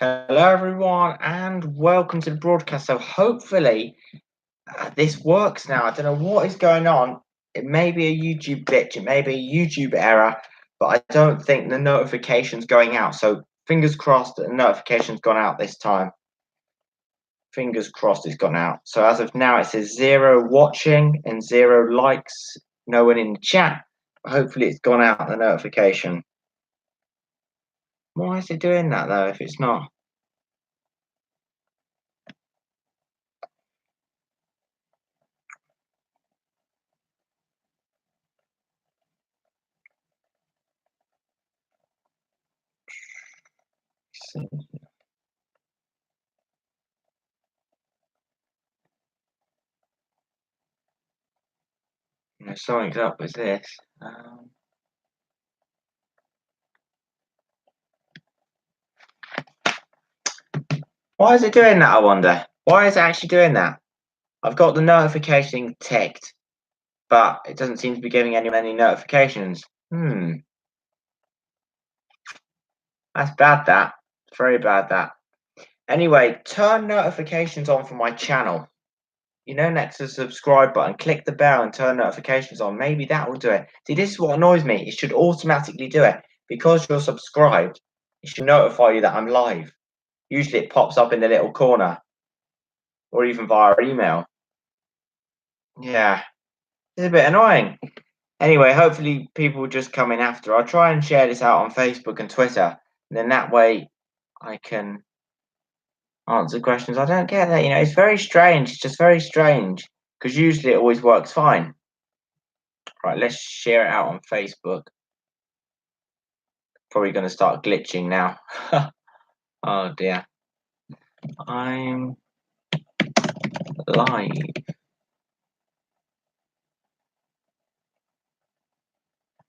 Hello, everyone, and welcome to the broadcast. So, hopefully, this works now. I don't know what is going on. It may be a YouTube glitch, it may be a YouTube error, but I don't think the notification's going out. So, fingers crossed that the notification's gone out this time. Fingers crossed it's gone out. So, as of now, it says 0 watching and 0 likes, no one in the chat. But hopefully, it's gone out the notification. Why is it doing that though if it's not? Something's up with this. Why is it doing that, I wonder? Why is it actually doing that? I've got the notification ticked, but it doesn't seem to be giving anyone any notifications. That's bad, that. It's very bad, that. Anyway, turn notifications on for my channel. You know, next to the subscribe button, click the bell and turn notifications on. Maybe that will do it. See, this is what annoys me. It should automatically do it. Because you're subscribed, it should notify you that I'm live. Usually it pops up in the little corner, or even via email. Yeah, it's a bit annoying. Anyway, hopefully people will just come in after. I'll try and share this out on Facebook and Twitter, and then that way I can answer questions. I don't get that, it's very strange. It's just very strange because usually it always works fine. Right, let's share it out on Facebook. Probably going to start glitching now. Oh dear. I'm live.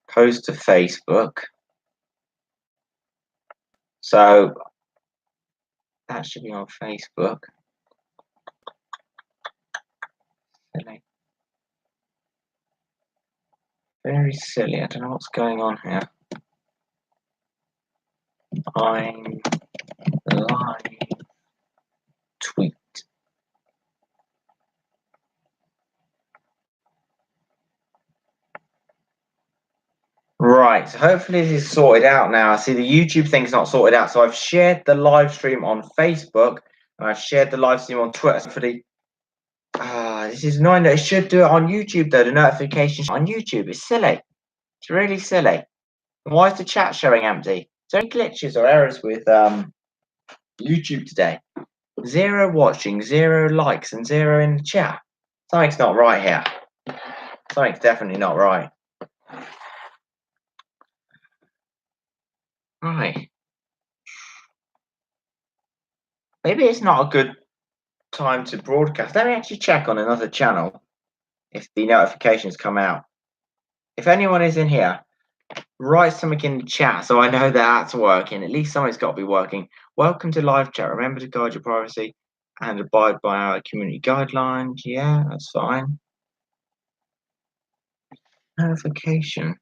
Post to Facebook. So that should be on Facebook. Very silly. I don't know what's going on here. I'm live. Tweet. Right, so hopefully this is sorted out now. I see the YouTube thing's not sorted out. So I've shared the live stream on Facebook and I've shared the live stream on Twitter. Hopefully, this is annoying that it should do it on YouTube though. The notifications on YouTube is silly. It's really silly. And why is the chat showing empty? Is there any glitches or errors with YouTube today? 0 watching, 0 likes, and 0 in the chat. Something's not right here. Something's definitely not right. Right. Maybe it's not a good time to broadcast. Let me actually check on another channel if the notifications come out. If anyone is in here, write something in the chat so I know that's working. At least something's got to be working. Welcome to live chat. Remember to guard your privacy and abide by our community guidelines. Yeah, that's fine. Notification.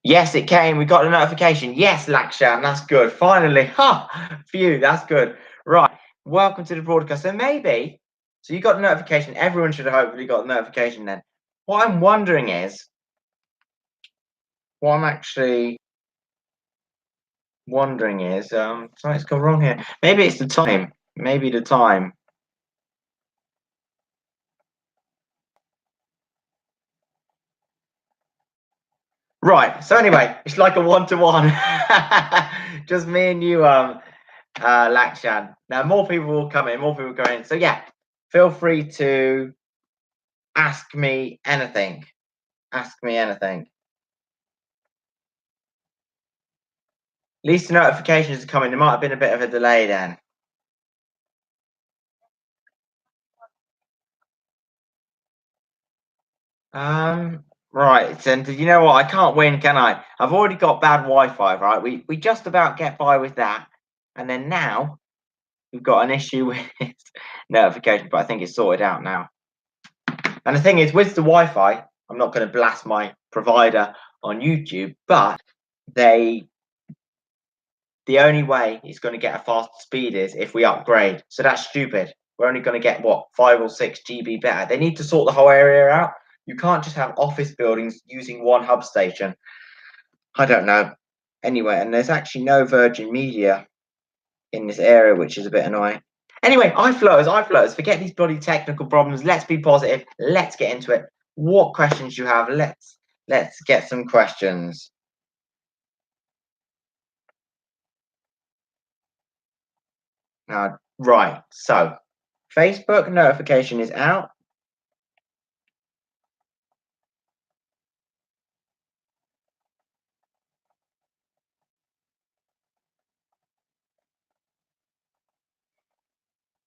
Yes, it came. We got a notification. Yes, Lakshan, that's good. Finally. Ha! Phew, that's good. Right. Welcome to the broadcast. So maybe, so you got a notification. Everyone should have hopefully got a notification then. What I'm wondering is, something's gone wrong here. Maybe it's the time. Maybe the time. Right. So anyway, it's like a one-to-one. Just me and you, Lakshan. Now more people will come in, more people go in. So yeah, feel free to ask me anything. Ask me anything. At least the notifications are coming. There might have been a bit of a delay then. Right, and you know what? I can't win, can I? I've already got bad Wi-Fi, right? We just about get by with that, and then now we've got an issue with notification, but I think it's sorted out now. And the thing is, with the Wi-Fi, I'm not going to blast my provider on YouTube, but the only way it's going to get a faster speed is if we upgrade. So that's stupid. We're only going to get what, 5 or 6 GB better. They need to sort the whole area out. You can't just have office buildings using one hub station. I don't know. Anyway, and there's actually no Virgin Media in this area, which is a bit annoying. Anyway, iFloaters, forget these bloody technical problems. Let's be positive. Let's get into it. What questions do you have? Let's get some questions. Right, so Facebook notification is out.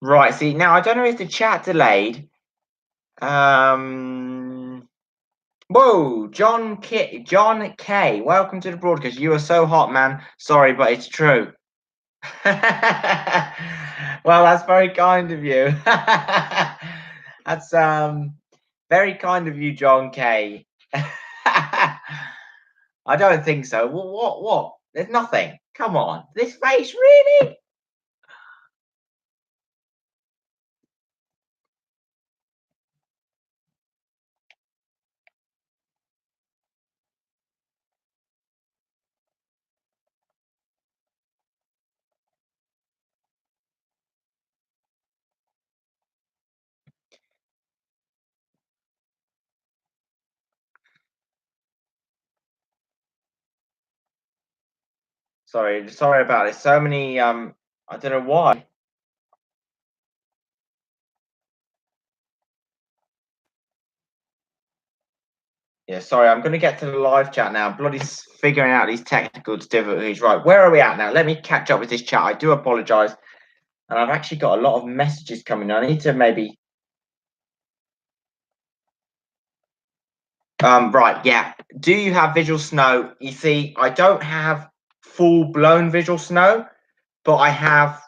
Right, see, now I don't know if the chat delayed. Whoa, John K, welcome to the broadcast. You are so hot, man. Sorry, but it's true. Well, that's very kind of you. That's very kind of you, John K. I don't think so. What? There's nothing. Come on. This face, really? Sorry about it. So many I don't know why. Yeah, sorry, I'm going to get to the live chat now. I'm bloody figuring out these technical difficulties. Right, where are we at now? Let me catch up with this chat. I do apologise. And I've actually got a lot of messages coming. I need to maybe... right, yeah. Do you have visual snow? You see, I don't have full-blown visual snow, but I have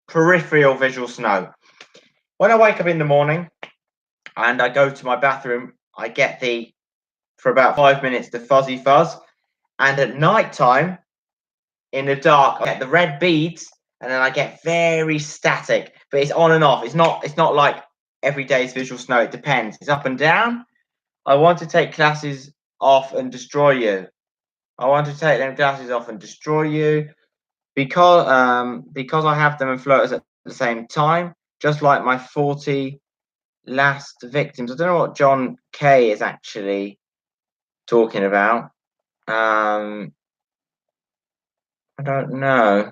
peripheral visual snow. When I wake up in the morning and I go to my bathroom, I get for about 5 minutes, the fuzzy fuzz. And at night time, in the dark, I get the red beads, and then I get very static. But it's on and off. It's not like every day's visual snow. It depends. It's up and down. I want to take classes off and destroy you. I want to take them classes off and destroy you because I have them and floaters at the same time, just like my 40 last victims. I don't know what John K is actually talking about. I don't know.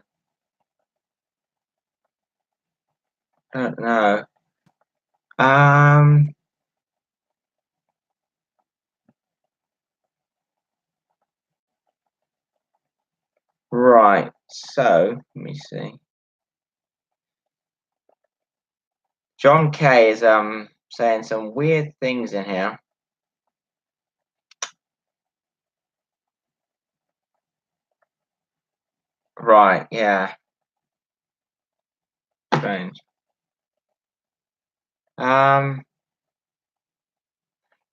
Don't know. Right. So let me see. John K is saying some weird things in here. Right. Yeah. Strange.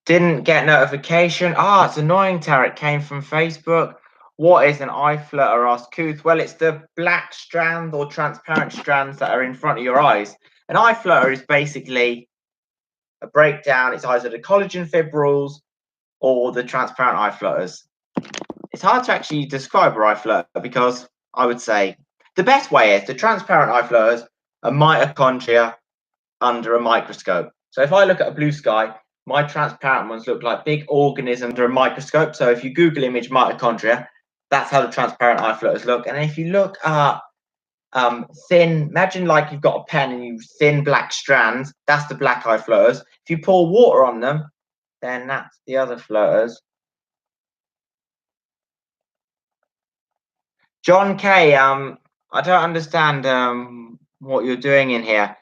Didn't get notification. It's annoying, Tarek. Came from Facebook. What is an iFlutter? Asked Kuth. Well, it's the black strand or transparent strands that are in front of your eyes. An iFlutter is basically a breakdown. It's either the collagen fibrils or the transparent iFlutters. It's hard to actually describe a iFlutter because I would say the best way is the transparent iFlutters are mitochondria under a microscope. So if I look at a blue sky, my transparent ones look like big organisms under a microscope. So if you Google image mitochondria, that's how the transparent iFlutters look. And if you look at thin, imagine like you've got a pen and you thin black strands, that's the black iFlutters. If you pour water on them, then that's the other floaters. John K, I don't understand what you're doing in here.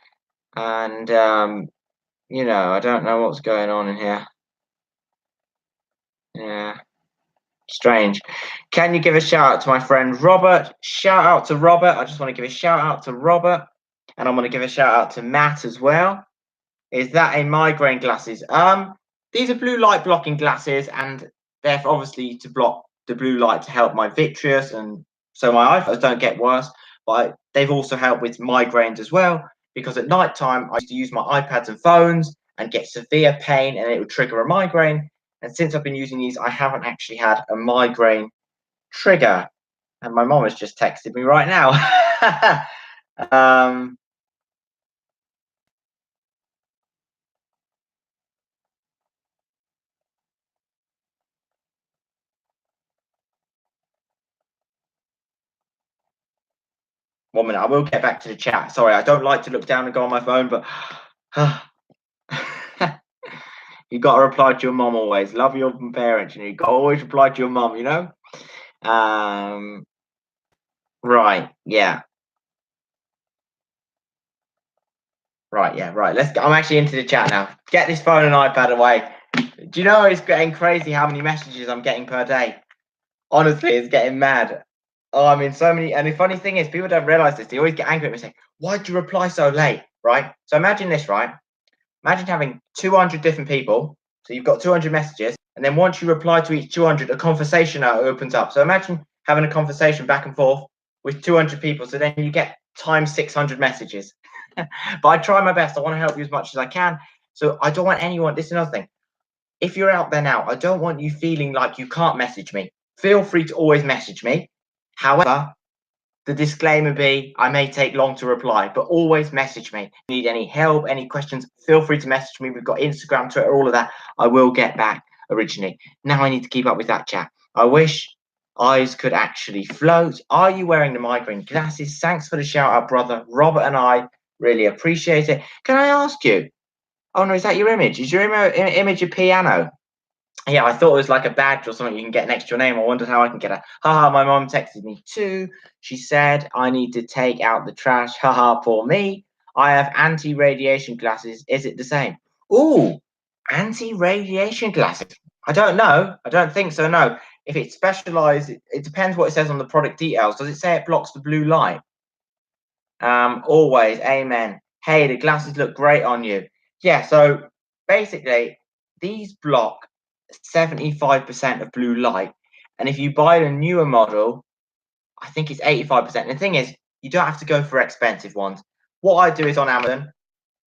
And I don't know what's going on in here. Yeah, strange. Can you give a shout out to my friend Robert? Shout out to Robert. I just want to give a shout out to Robert. And I'm going to give a shout out to Matt as well. Is that a migraine glasses? These are blue light blocking glasses, and they're obviously to block the blue light to help my vitreous, and so my eyes don't get worse. But they've also helped with migraines as well, because at night time I used to use my iPads and phones and get severe pain, and it would trigger a migraine. And since I've been using these, I haven't actually had a migraine trigger. And my mom has just texted me right now. um, One minute, I will get back to the chat. Sorry, I don't like to look down and go on my phone, but you got to reply to your mom always. Love your parents, and you got to always reply to your mom. Right, yeah, right, yeah, right. Let's. I'm actually into the chat now. Get this phone and iPad away. Do you know it's getting crazy how many messages I'm getting per day? Honestly, it's getting mad. Oh, I mean, so many. And the funny thing is, people don't realize this. They always get angry at me and say, "Why'd you reply so late?" Right? So imagine this, right? Imagine having 200 different people. So you've got 200 messages, and then once you reply to each 200, a conversation opens up. So imagine having a conversation back and forth with 200 people. So then you get times 600 messages. But I try my best. I want to help you as much as I can. So I don't want anyone. This is another thing. If you're out there now, I don't want you feeling like you can't message me. Feel free to always message me. However, the disclaimer be, I may take long to reply, but always message me. If you need any help, any questions, feel free to message me. We've got Instagram, Twitter, all of that. I will get back originally. Now I need to keep up with that chat. I wish eyes could actually float. Are you wearing the migraine glasses? Thanks for the shout out, brother. Robert and I really appreciate it. Can I ask you? Oh no, is that your image? Is your image a piano? Yeah, I thought it was like a badge or something you can get next to your name. I wondered how I can get a haha. My mom texted me too. She said I need to take out the trash. Haha, poor me. I have anti-radiation glasses. Is it the same? Ooh, anti-radiation glasses. I don't know. I don't think so. No. If it's specialized, it depends what it says on the product details. Does it say it blocks the blue light? Always, amen. Hey, the glasses look great on you. Yeah, so basically, these block 75% of blue light. And if you buy a newer model, I think it's 85%. And the thing is, you don't have to go for expensive ones. What I do is on Amazon,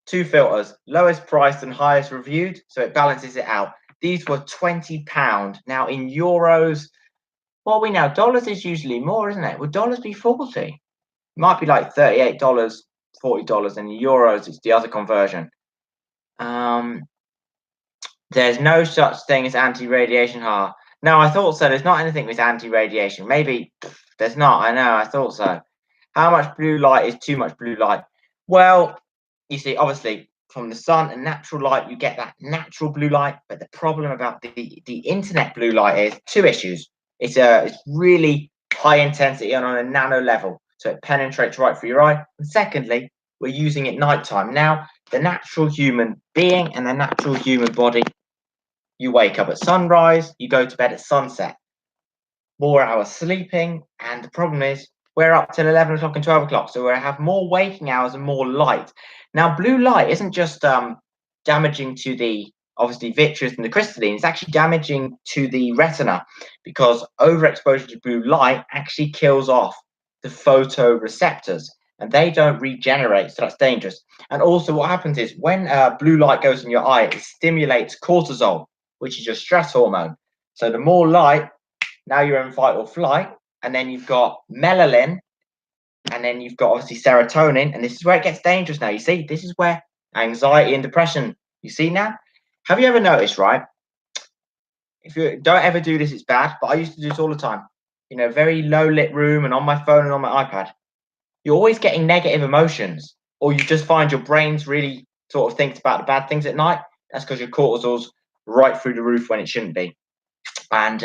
two filters, lowest price and highest reviewed, so it balances it out. These were £20. Now in euros, well, we know dollars is usually more, isn't it? Would dollars be 40? Might be like $38, $40, and in euros it's the other conversion. There's no such thing as anti-radiation. No, I thought so. There's not anything with anti-radiation. Maybe there's not. I know. I thought so. How much blue light is too much blue light? Well, you see, obviously from the sun and natural light, you get that natural blue light. But the problem about the internet blue light is two issues. It's really high intensity and on a nano level, so it penetrates right through your eye. And secondly, we're using it nighttime. Now, the natural human being and the natural human body, you wake up at sunrise, you go to bed at sunset. More hours sleeping, and the problem is we're up till 11 o'clock and 12 o'clock, so we have more waking hours and more light. Now, blue light isn't just damaging to the obviously vitreous and the crystalline, it's actually damaging to the retina, because overexposure to blue light actually kills off the photoreceptors and they don't regenerate, so that's dangerous. And also what happens is when blue light goes in your eye, it stimulates cortisol, which is your stress hormone. So the more light, now you're in fight or flight, and then you've got melanin, and then you've got obviously serotonin, and this is where it gets dangerous now. You see, this is where anxiety and depression, you see now? Have you ever noticed, right? If you don't ever do this, it's bad, but I used to do this all the time. Very low lit room and on my phone and on my iPad. You're always getting negative emotions, or you just find your brain's really sort of thinks about the bad things at night. That's because your cortisol's right through the roof when it shouldn't be. And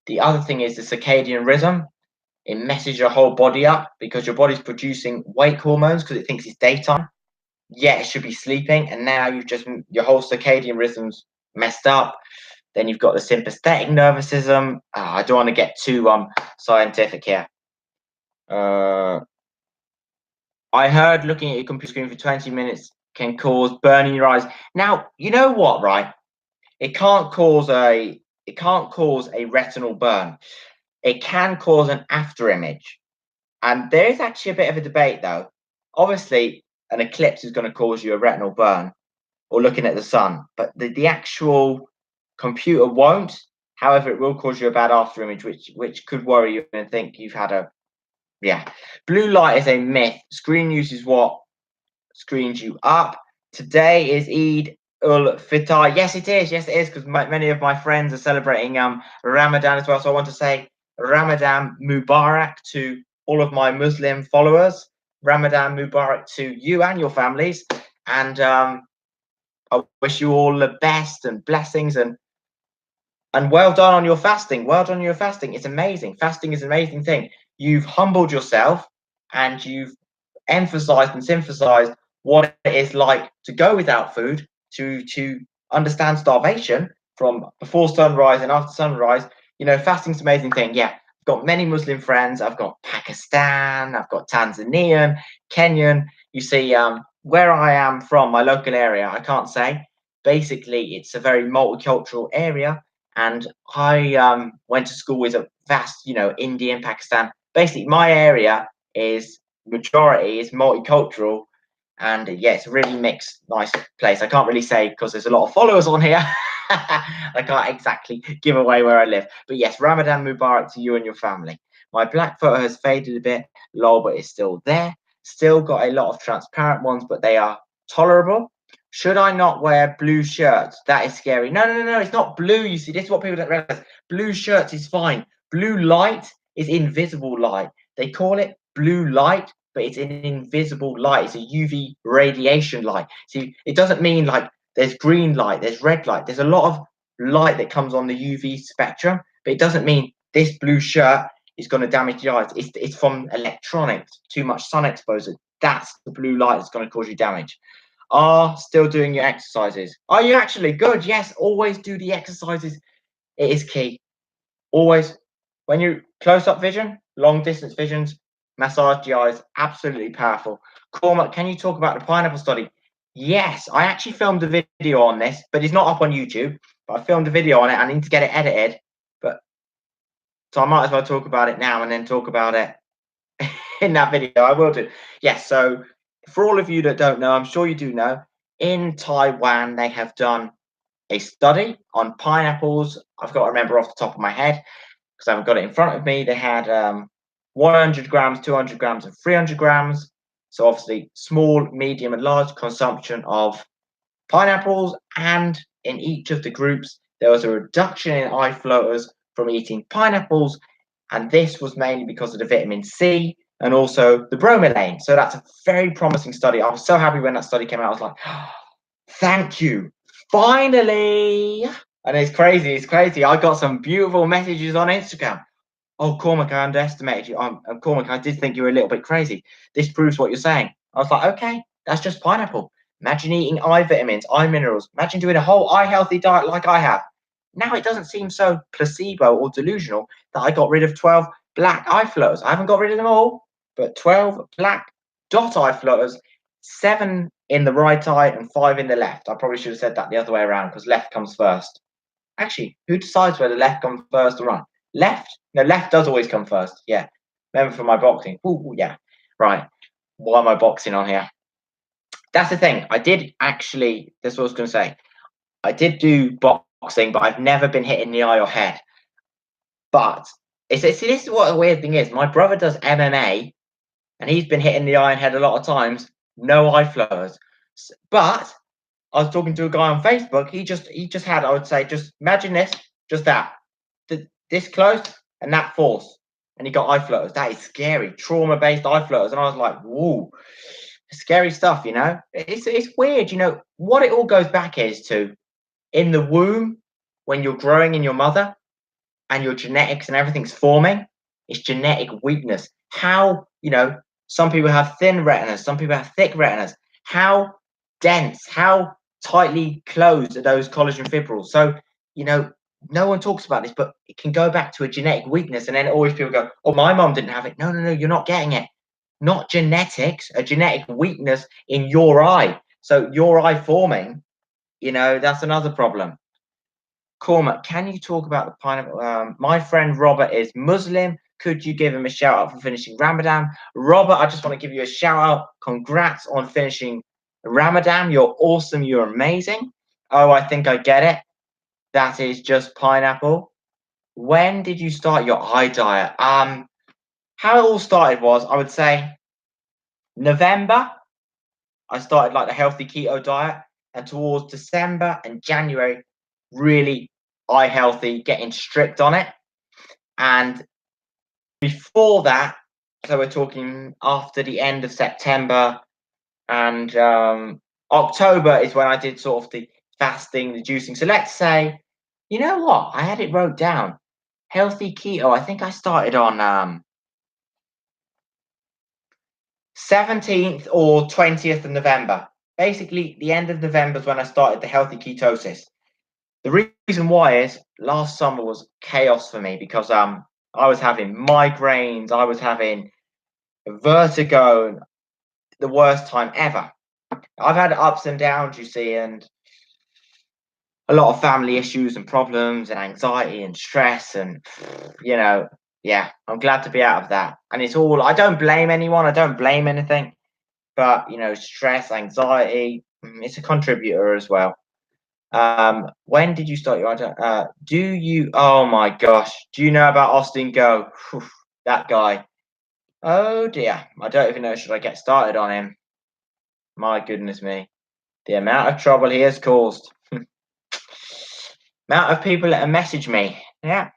the other thing is the circadian rhythm. It messes your whole body up because your body's producing wake hormones because it thinks it's daytime. Yeah, it should be sleeping, and now your whole circadian rhythm's messed up. Then you've got the sympathetic nervous system. I don't want to get too scientific here. I heard looking at your computer screen for 20 minutes can cause burning your eyes. Now, you know what, right? It can't cause a retinal burn. It can cause an after image. And there is actually a bit of a debate though. Obviously, an eclipse is going to cause you a retinal burn or looking at the sun, but the actual computer won't. However, it will cause you a bad after image, which could worry you and think you've had a yeah. Blue light is a myth. Screen use is what screens you up. Today is Eid ul Fitr. Yes, it is. Yes, it is, because many of my friends are celebrating Ramadan as well. So I want to say Ramadan Mubarak to all of my Muslim followers. Ramadan Mubarak to you and your families. And I wish you all the best and blessings and well done on your fasting. Well done on your fasting. It's amazing. Fasting is an amazing thing. You've humbled yourself and you've emphasized and synthesized what it is like to go without food, to understand starvation from before sunrise and after sunrise. Fasting's an amazing thing. Yeah, I've got many Muslim friends. I've got Pakistan, I've got Tanzanian, Kenyan. You see, where I am from, my local area, I can't say. Basically, it's a very multicultural area, and I went to school with a vast, India and Pakistan. Basically, my area is majority is multicultural, and yeah, it's a really mixed, nice place. I can't really say because there's a lot of followers on here. I can't exactly give away where I live, but yes, Ramadan Mubarak to you and your family. My black photo has faded a bit, lol, but it's still there. Still got a lot of transparent ones, but they are tolerable. Should I not wear blue shirts? That is scary. No, no, no, no. It's not blue. You see, this is what people don't realize. Blue shirts is fine. Blue light is invisible light. They call it blue light, but it's an invisible light. It's a UV radiation light. See, it doesn't mean like there's green light, there's red light. There's a lot of light that comes on the UV spectrum, but it doesn't mean this blue shirt is going to damage the eyes. It's from electronics, too much sun exposure. That's the blue light that's going to cause you damage. Are still doing your exercises. Are you actually good? Yes, always do the exercises. It is key. Always, when you close up vision, long distance visions, massage the eyes, absolutely powerful. Cormac, can you talk about the pineapple study? Yes, I actually filmed a video on this, but it's not up on YouTube. But I filmed a video on it. I need to get it edited. But so I might as well talk about it now and then talk about it in that video. I will do. Yes, so for all of you that don't know, I'm sure you do know, in Taiwan, they have done a study on pineapples. I've got to remember off the top of my head because I haven't got it in front of me. They had 100 grams, 200 grams, and 300 grams. So obviously, small, medium, and large consumption of pineapples. And in each of the groups, there was a reduction in eye floaters from eating pineapples. And this was mainly because of the vitamin C and also the bromelain. So that's a very promising study. I was so happy when that study came out. I was like, oh, thank you. Finally. And it's crazy. It's crazy. I got some beautiful messages on Instagram. Oh, Cormac, I underestimated you. Cormac, I did think you were a little bit crazy. This proves what you're saying. I was like, okay, that's just pineapple. Imagine eating eye vitamins, eye minerals. Imagine doing a whole eye healthy diet like I have. Now it doesn't seem so placebo or delusional that I got rid of 12 black eye floaters. I haven't got rid of them all, but 12 black dot eye floaters, 7 in the right eye and 5 in the left. I probably should have said that the other way around because left comes first. Actually, who decides whether left comes first or right? Left? No, left does always come first. Yeah. Remember for my boxing. Ooh, yeah. Right. Why am I boxing on here? That's the thing. I did actually, that's what I was going to say. I did do boxing, but I've never been hit in the eye or head. But see, this is what the weird thing is. My brother does MMA, and he's been hit in the eye and head a lot of times. No eye floaters. But I was talking to a guy on Facebook. He just had, I would say, just imagine this, just that, this close and that force, and he got eye floaters. That is scary, trauma-based eye floaters. And I was like, whoa, scary stuff. It's weird. What it all goes back is to in the womb when you're growing in your mother and your genetics and everything's forming. It's genetic weakness. How some people have thin retinas, some people have thick retinas. How dense, how tightly closed are those collagen fibrils? So, no one talks about this, but it can go back to a genetic weakness. And then always people go, oh, my mom didn't have it. No, no, no, you're not getting it. Not genetics, a genetic weakness in your eye. So your eye forming, that's another problem. Cormac, can you talk about the pineapple? My friend Robert is Muslim. Could you give him a shout out for finishing Ramadan? Robert, I just want to give you a shout out. Congrats on finishing Ramadan. You're awesome. You're amazing. Oh, I think I get it. That is just pineapple. When did you start your eye diet? How it all started was, I would say, November. I started like the healthy keto diet, and towards December and January, really eye healthy, getting strict on it. And before that, so we're talking after the end of September and October is when I did sort of the fasting, the juicing. So let's say, you know what? I had it wrote down. Healthy keto. I think I started on 17th or 20th of November. Basically, the end of November is when I started the healthy ketosis. The reason why is last summer was chaos for me because I was having migraines, I was having vertigo, the worst time ever. I've had ups and downs, you see, and a lot of family issues and problems and anxiety and stress and yeah, I'm glad to be out of that. And it's all, I don't blame anyone, I don't blame anything, but stress, anxiety, it's a contributor as well. When did you start your do you, oh my gosh, do you know about Austin Go? Whew, that guy. Oh dear, I don't even know, should I get started on him? My goodness me, the amount of trouble he has caused. Amount of people that have messaged me. Yeah.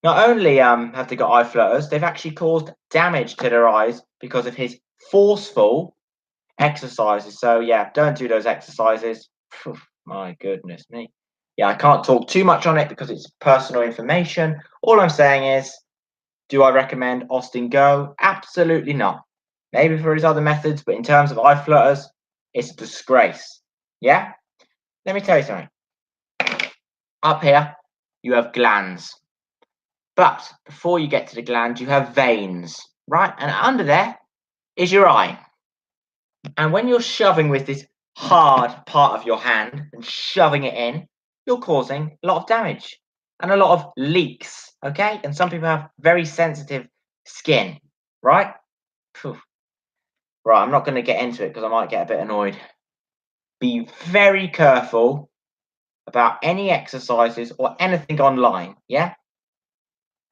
Not only have they got eye flutters, they've actually caused damage to their eyes because of his forceful exercises. So yeah, don't do those exercises. Phew, my goodness me. Yeah, I can't talk too much on it because it's personal information. All I'm saying is, do I recommend Austin Go? Absolutely not. Maybe for his other methods, but in terms of eye flutters, it's a disgrace. Yeah? Let me tell you something. Up here, you have glands. But before you get to the glands, you have veins, right? And under there is your eye. And when you're shoving with this hard part of your hand and shoving it in, you're causing a lot of damage and a lot of leaks, okay? And some people have very sensitive skin, right? Phew. Right, I'm not going to get into it because I might get a bit annoyed. Be very careful about any exercises or anything online, yeah?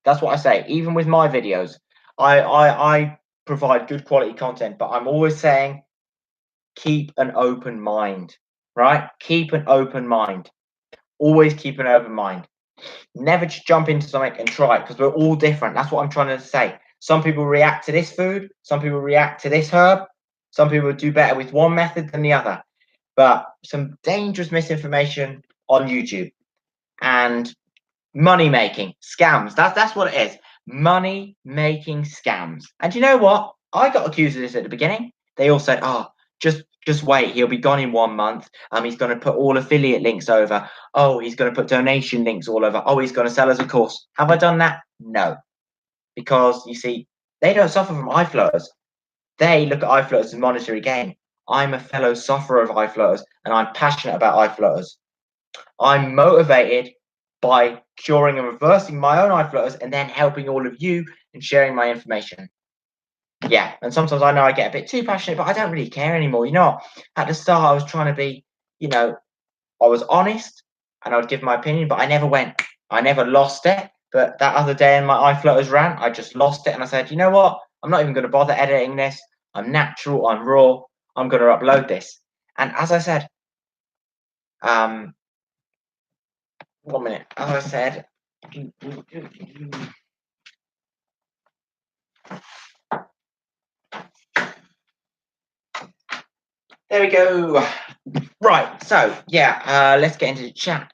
That's what I say. Even with my videos, I provide good quality content, but I'm always saying keep an open mind, right? Keep an open mind. Always keep an open mind. Never just jump into something and try it because we're all different. That's what I'm trying to say. Some people react to this food, some people react to this herb, some people do better with one method than the other. But some dangerous misinformation on YouTube and money making scams. That's what it is. Money making scams. And you know what? I got accused of this at the beginning. They all said, "Oh, just wait. He'll be gone in 1 month. He's going to put all affiliate links over. Oh, he's going to put donation links all over. Oh, he's going to sell us a course." Have I done that? No, because you see, they don't suffer from eye flutters. They look at eye flutters as monetary gain. I'm a fellow sufferer of eye flutters, and I'm passionate about eye flutters. I'm motivated by curing and reversing my own eye flutters and then helping all of you and sharing my information. Yeah, and sometimes I know I get a bit too passionate, but I don't really care anymore. At the start I was trying to be, I was honest and I would give my opinion, but I never went. I never lost it. But that other day in my eye flutters rant, I just lost it and I said, you know what? I'm not even going to bother editing this. I'm natural, I'm raw, I'm going to upload this. And as I said, 1 minute. As I said, there we go. Right, so yeah, let's get into the chat.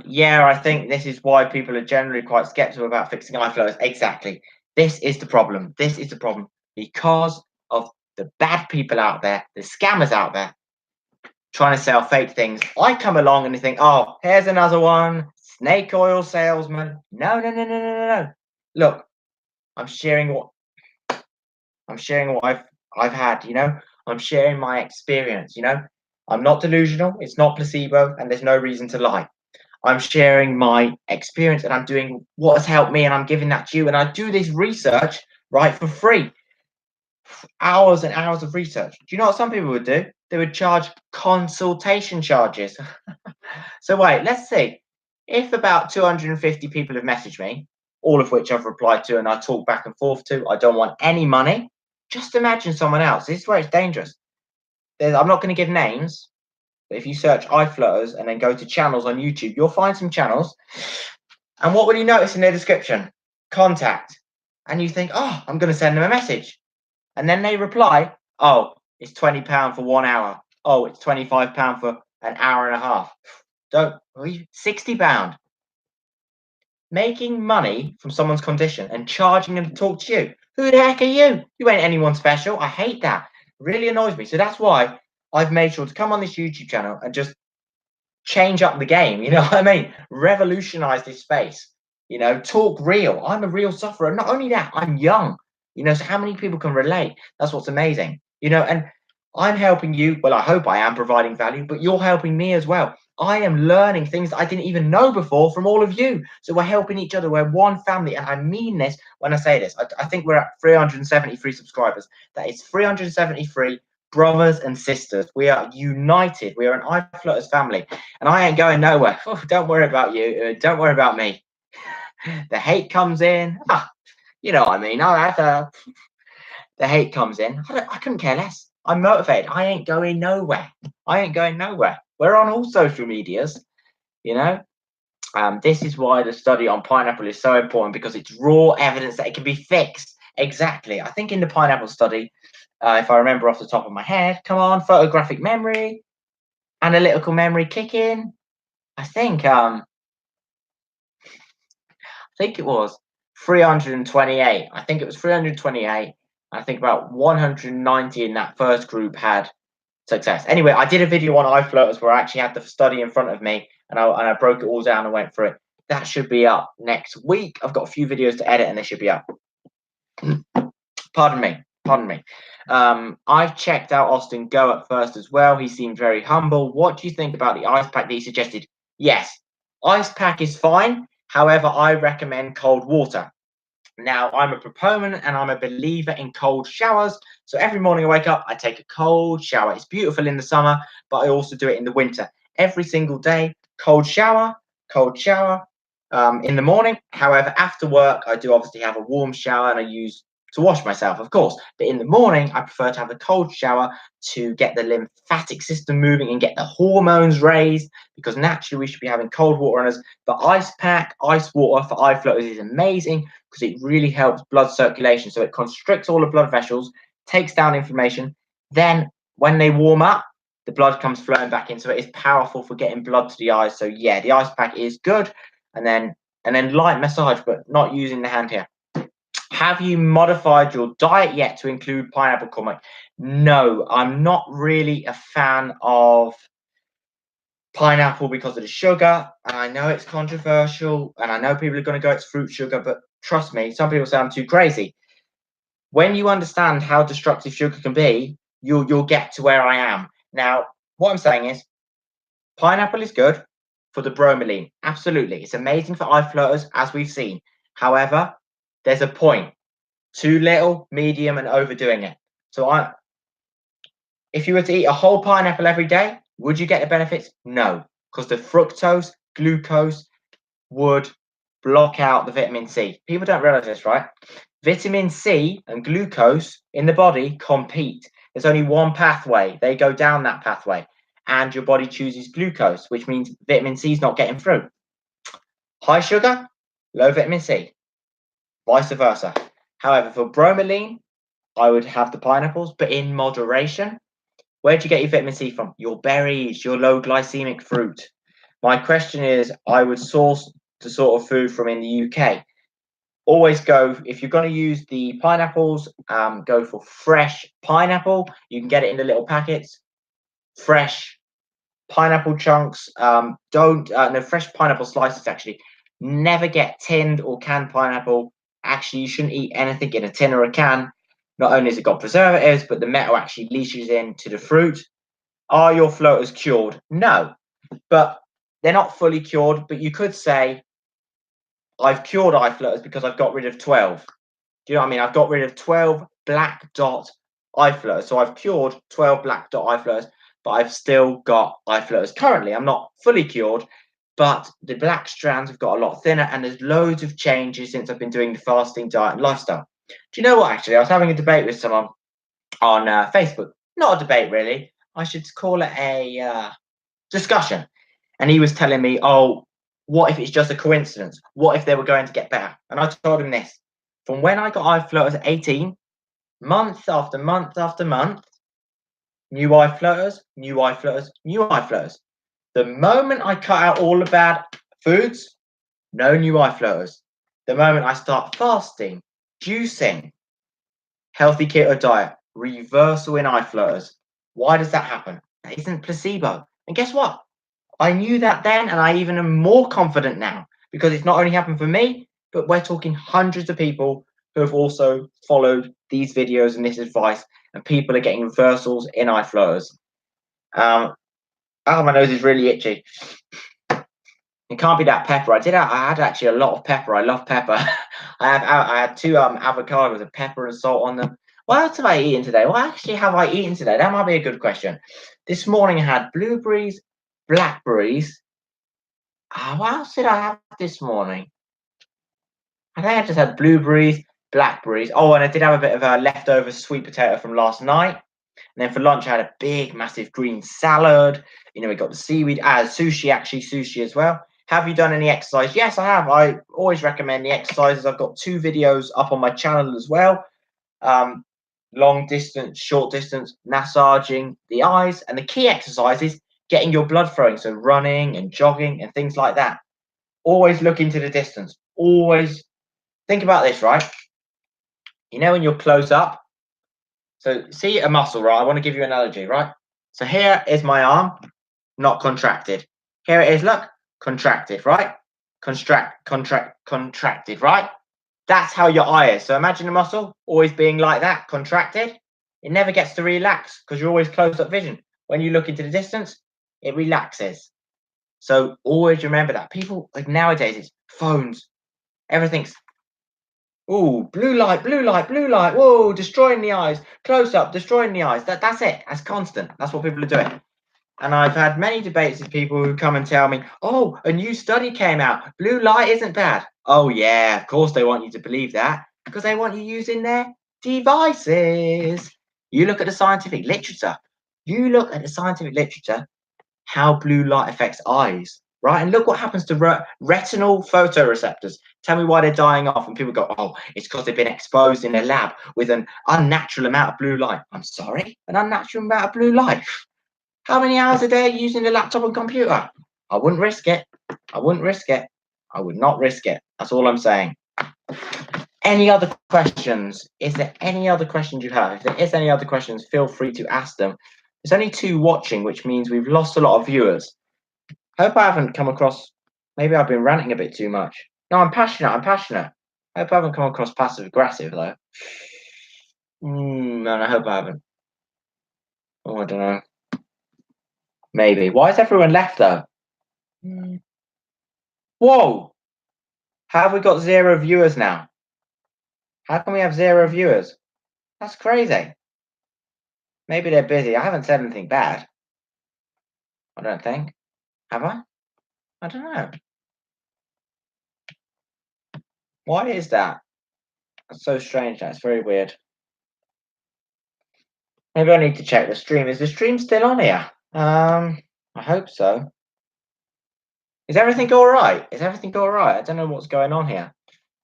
Yeah, I think this is why people are generally quite skeptical about fixing eye flutters. Exactly. This is the problem. This is the problem because of the bad people out there, the scammers out there, trying to sell fake things. I come along and you think, oh, here's another one, snake oil salesman. No, no, no, no, no, no, no. Look, I'm sharing what I've had. I'm sharing my experience. I'm not delusional. It's not placebo, and there's no reason to lie. I'm sharing my experience, and I'm doing what has helped me, and I'm giving that to you. And I do this research right for free, hours and hours of research. Do you know what some people would do? They would charge consultation charges. So wait, let's see. If about 250 people have messaged me, all of which I've replied to and I talk back and forth to, I don't want any money. Just imagine someone else. This is where it's dangerous. I'm not going to give names, but if you search eye flutters and then go to channels on YouTube, you'll find some channels. And what will you notice in their description? Contact. And you think, oh, I'm going to send them a message. And then they reply, oh, it's £20 for 1 hour. Oh, it's £25 for an hour and a half. Don't, £60. Making money from someone's condition and charging them to talk to you. Who the heck are you? You ain't anyone special. I hate that. It really annoys me. So that's why I've made sure to come on this YouTube channel and just change up the game. You know what I mean? Revolutionize this space. Talk real. I'm a real sufferer. Not only that, I'm young. So how many people can relate? That's what's amazing. And I'm helping you. Well, I hope I am providing value, but you're helping me as well. I am learning things that I didn't even know before from all of you. So we're helping each other. We're one family. And I mean this when I say this. I think we're at 373 subscribers. That is 373 brothers and sisters. We are united. We are an eye flutters family. And I ain't going nowhere. Oh, don't worry about you. Don't worry about me. The hate comes in. You know what I mean. The hate comes in. I couldn't care less. I'm motivated. I ain't going nowhere. We're on all social medias. This is why the study on pineapple is so important, because it's raw evidence that it can be fixed. Exactly. I think in the pineapple study, if I remember off the top of my head, come on, photographic memory, analytical memory kick in. I think it was 328. I think it was 328. I think about 190 in that first group had success. Anyway, I did a video on eye floaters where I actually had the study in front of me, and I broke it all down and went through it. That should be up next week. I've got a few videos to edit, and they should be up. Pardon me. I've checked out Austin Go at first as well. He seemed very humble. What do you think about the ice pack that he suggested? Yes, ice pack is fine. However, I recommend cold water. Now, I'm a proponent and I'm a believer in cold showers. So every morning I wake up, I take a cold shower. It's beautiful in the summer, but I also do it in the winter. Every single day, cold shower in the morning. However, after work, I do obviously have a warm shower, and I use to wash myself, of course. But in the morning, I prefer to have a cold shower to get the lymphatic system moving and get the hormones raised, because naturally we should be having cold water on us. The ice pack, ice water for eye floaters is amazing because it really helps blood circulation. So it constricts all the blood vessels, takes down inflammation. Then when they warm up, the blood comes flowing back in. So it is powerful for getting blood to the eyes. So yeah, the ice pack is good. And then light massage, but not using the hand here. Have you modified your diet yet to include pineapple, Cormac? No, I'm not really a fan of pineapple because of the sugar. And I know it's controversial, and I know people are going to go, it's fruit sugar, but trust me, some people say I'm too crazy. When you understand how destructive sugar can be, you'll get to where I am. Now, what I'm saying is, pineapple is good for the bromelain. Absolutely. It's amazing for eye floaters, as we've seen. However, there's a point. Too little, medium, and overdoing it. So if you were to eat a whole pineapple every day, would you get the benefits? No, because the fructose, glucose would block out the vitamin C. People don't realize this, right? Vitamin C and glucose in the body compete. There's only one pathway. They go down that pathway, and your body chooses glucose, which means vitamin C is not getting through. High sugar, low vitamin C, vice versa. However, for bromelain, I would have the pineapples, but in moderation. Where do you get your vitamin C from? Your berries, your low glycemic fruit. My question is, I would source the sort of food from in the UK. Always go, if you're going to use the pineapples, go for fresh pineapple. You can get it in the little packets. Fresh pineapple chunks. No, fresh pineapple slices, actually. Never get tinned or canned pineapple. Actually, you shouldn't eat anything in a tin or a can. not only has it got preservatives, but the metal actually leaches into the fruit. Are your floaters cured? No, but they're not fully cured. But you could say, I've cured eye floaters because I've got rid of 12. Do you know what I mean? I've got rid of 12 black dot eye floaters. So I've cured 12 black dot eye floaters, but I've still got eye floaters. Currently, I'm not fully cured, but the black strands have got a lot thinner, and there's loads of changes since I've been doing the fasting diet and lifestyle. Do you know what, actually? I was having a debate with someone on Facebook. Not a debate, really. I should call it a discussion. And he was telling me, oh, what if it's just a coincidence? What if they were going to get better? And I told him this. From when I got eye floaters at 18, month after month after month, new eye floaters, new eye floaters, new eye floaters. The moment I cut out all the bad foods, no new eye floaters. The moment I start fasting, juicing, healthy keto diet, reversal in eye floaters. Why does that happen? That isn't placebo. And guess what? I knew that then, and I even am more confident now because it's not only happened for me, but we're talking hundreds of people who have also followed these videos and this advice, and people are getting reversals in eye floaters. Oh, my nose is really itchy. It can't be that pepper. I had actually a lot of pepper. I love pepper. I had two avocados with pepper and salt on them. What else have I eaten today? What actually have I eaten today? That might be a good question. This morning I had blueberries, blackberries. What else did I have this morning? I think I just had blueberries, blackberries. Oh, and I did have a bit of a leftover sweet potato from last night. And then for lunch, I had a big, massive green salad. You know, we got the seaweed, sushi, actually, sushi as well. Have you done any exercise? Yes, I have. I always recommend the exercises. I've got 2 videos up on my channel as well. Long distance, short distance, massaging the eyes. And the key exercise is getting your blood flowing. So running and jogging and things like that. Always look into the distance. Always think about this, right? You know, when you're close up, so see a muscle, right? I want to give you an analogy, right? So here is my arm, not contracted. Here it is, look, contracted, right? Contracted, right? That's how your eye is. So imagine a muscle always being like that, contracted. It never gets to relax because you're always close up vision. When you look into the distance, it relaxes. So always remember that. People, like nowadays, it's phones. Everything's, oh, blue light, blue light, blue light. Whoa, destroying the eyes. Close up, destroying the eyes. That's it. That's constant. That's what people are doing. And I've had many debates with people who come and tell me, oh, a new study came out. Blue light isn't bad. Oh, yeah, of course they want you to believe that because they want you using their devices. You look at the scientific literature. How blue light affects eyes, right? And look what happens to retinal photoreceptors. Tell me why they're dying off. And people go, oh, it's because they've been exposed in a lab with an unnatural amount of blue light. I'm sorry, an unnatural amount of blue light. How many hours a day are you using the laptop and computer? I wouldn't risk it. I wouldn't risk it. I would not risk it. That's all I'm saying. Any other questions? Is there any other questions you have? If there is any other questions, feel free to ask them. There's only 2 watching, which means we've lost a lot of viewers. Hope I haven't come across, maybe I've been ranting a bit too much. No, I'm passionate. Hope I haven't come across passive aggressive though. No, I hope I haven't. Oh, I don't know. Maybe. Why is everyone left though? Whoa! How have we got 0 viewers now? How can we have 0 viewers? That's crazy. Maybe they're busy. I haven't said anything bad. I don't think. Have I? I don't know. Why is that? That's so strange. That's very weird. Maybe I need to check the stream. Is the stream still on here? I hope so. Is everything all right? Is everything all right? I don't know what's going on here.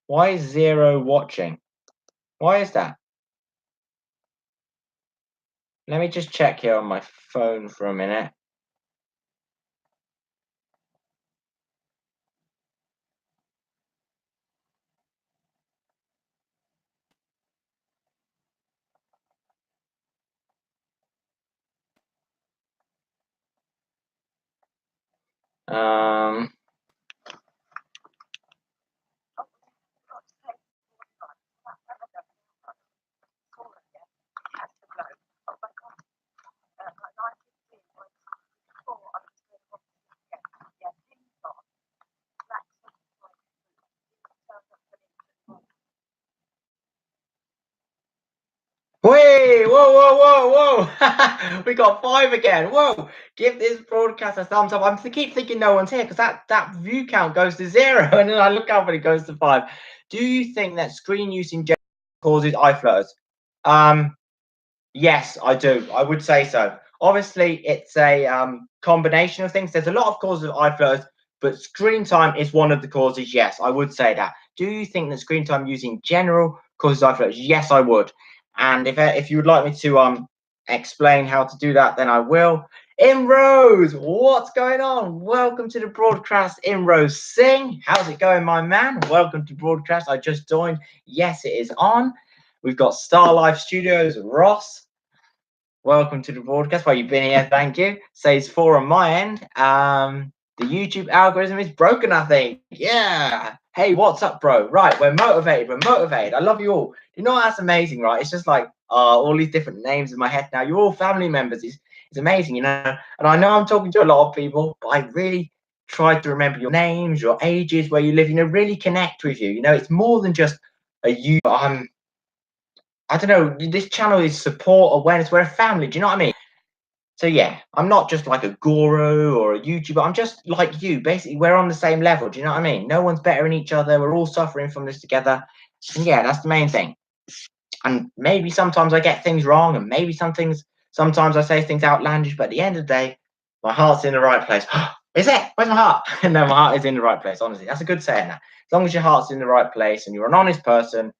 Why is 0 watching? Why is that? Let me just check here on my phone for a minute. whoa. We got 5 again. Whoa. Give this broadcast a thumbs up. I keep thinking no one's here because that view count goes to 0. And then I look up and it goes to 5. Do you think that screen use in general causes eye flutters? Yes, I do. I would say so. Obviously, it's a combination of things. There's a lot of causes of eye flutters, but screen time is one of the causes. Yes, I would say that. Do you think that screen time used in general causes eye flutters? Yes, I would. And if you would like me to explain how to do that, then I will. Imrose, what's going on? Welcome to the broadcast, Imrose Singh. How's it going, my man? Welcome to broadcast. I just joined. Yes, it is on. We've got Star Life Studios, Ross. Welcome to the broadcast. Well, you've been here, thank you. Says 4 on my end. The YouTube algorithm is broken, I think. Yeah. Hey, what's up, bro? Right, we're motivated. I love you all. You know, that's amazing, right? It's just like all these different names in my head now. You're all family members. It's amazing, you know. And I know I'm talking to a lot of people, but I really try to remember your names, your ages, where you live, you know, really connect with you. You know, it's more than just a you. I don't know, this channel is support, awareness, we're a family, do you know what I mean? So yeah, I'm not just like a guru or a YouTuber, I'm just like you, basically we're on the same level, do you know what I mean? No one's better than each other, we're all suffering from this together, and yeah, that's the main thing. And maybe sometimes I get things wrong, and maybe sometimes I say things outlandish, but at the end of the day, my heart's in the right place. Is it? Where's my heart? No, my heart is in the right place, honestly. That's a good saying that. As long as your heart's in the right place and you're an honest person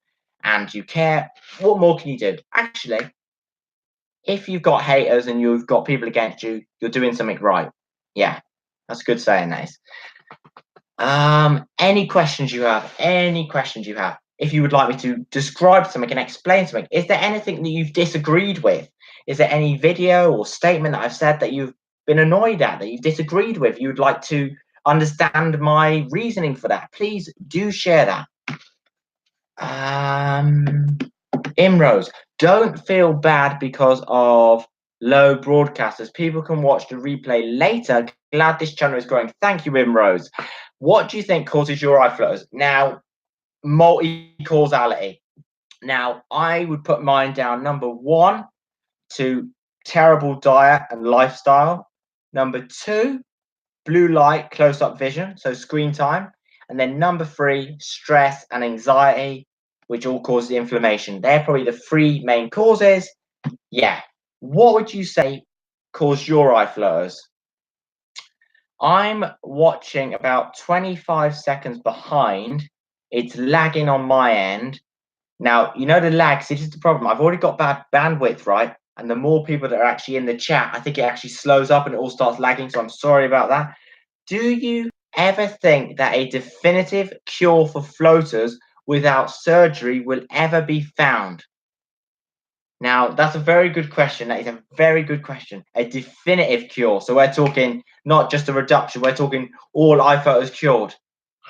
and you care, what more can you do? Actually, if you've got haters and you've got people against you, you're doing something right. Yeah, that's a good saying, that is. Any questions you have? Any questions you have? If you would like me to describe something and explain something, is there anything that you've disagreed with? Is there any video or statement that I've said that you've been annoyed at, that you've disagreed with? You would like to understand my reasoning for that? Please do share that. Imrose, don't feel bad because of low broadcasters. People can watch the replay later. Glad this channel is growing. Thank you, Imrose. What do you think causes your eye flutters? Now, multi-causality. Now, I would put mine down, number 1, to terrible diet and lifestyle. Number 2, blue light, close-up vision, so screen time. And then number 3, stress and anxiety, which all causes inflammation. They're probably the 3 main causes. Yeah. What would you say caused your eye flutters? I'm watching about 25 seconds behind. It's lagging on my end. Now, you know the lags, this is the problem. I've already got bad bandwidth, right? And the more people that are actually in the chat, I think it actually slows up and it all starts lagging. So I'm sorry about that. Do you ever think that a definitive cure for floaters without surgery will ever be found? Now, that's a very good question. That is a very good question. A definitive cure. So we're talking not just a reduction, we're talking all eye photos cured.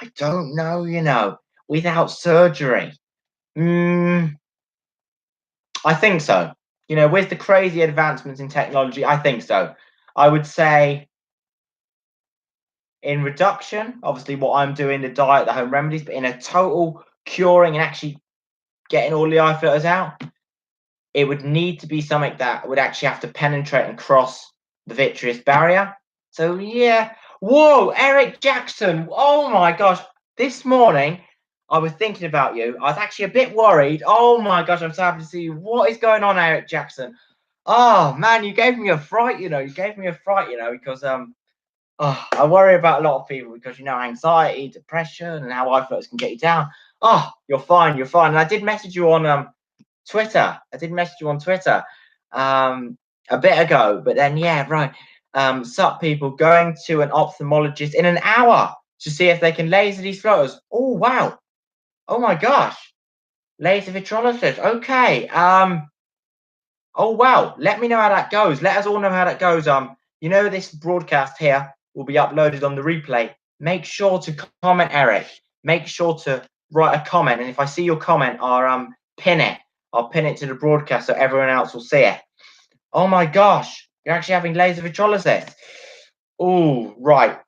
I don't know, you know, without surgery. I think so. You know, with the crazy advancements in technology, I think so. I would say in reduction, obviously what I'm doing, the diet, the home remedies, but in a total curing and actually getting all the eye flutters out, it would need to be something that would actually have to penetrate and cross the vitreous barrier. So yeah. Whoa, Eric Jackson. Oh my gosh. This morning I was thinking about you. I was actually a bit worried. Oh my gosh, I'm so happy to see you. What is going on, Eric Jackson? Oh man, you gave me a fright, you know. Because I worry about a lot of people because, you know, anxiety, depression, and how eye flutters can get you down. Oh, you're fine. And I did message you on Twitter. A bit ago, but then yeah, right. Sup people going to an ophthalmologist in an hour to see if they can laser these floaters. Oh wow. Oh my gosh. Laser vitrolysis. Okay. Oh wow. Let me know how that goes. Let us all know how that goes. You know, this broadcast here will be uploaded on the replay. Make sure to comment, Eric. Make sure to write a comment, and if I see your comment, I'll pin it. I'll pin it to the broadcast so everyone else will see it. Oh my gosh, you're actually having laser vitrolysis. Oh, right.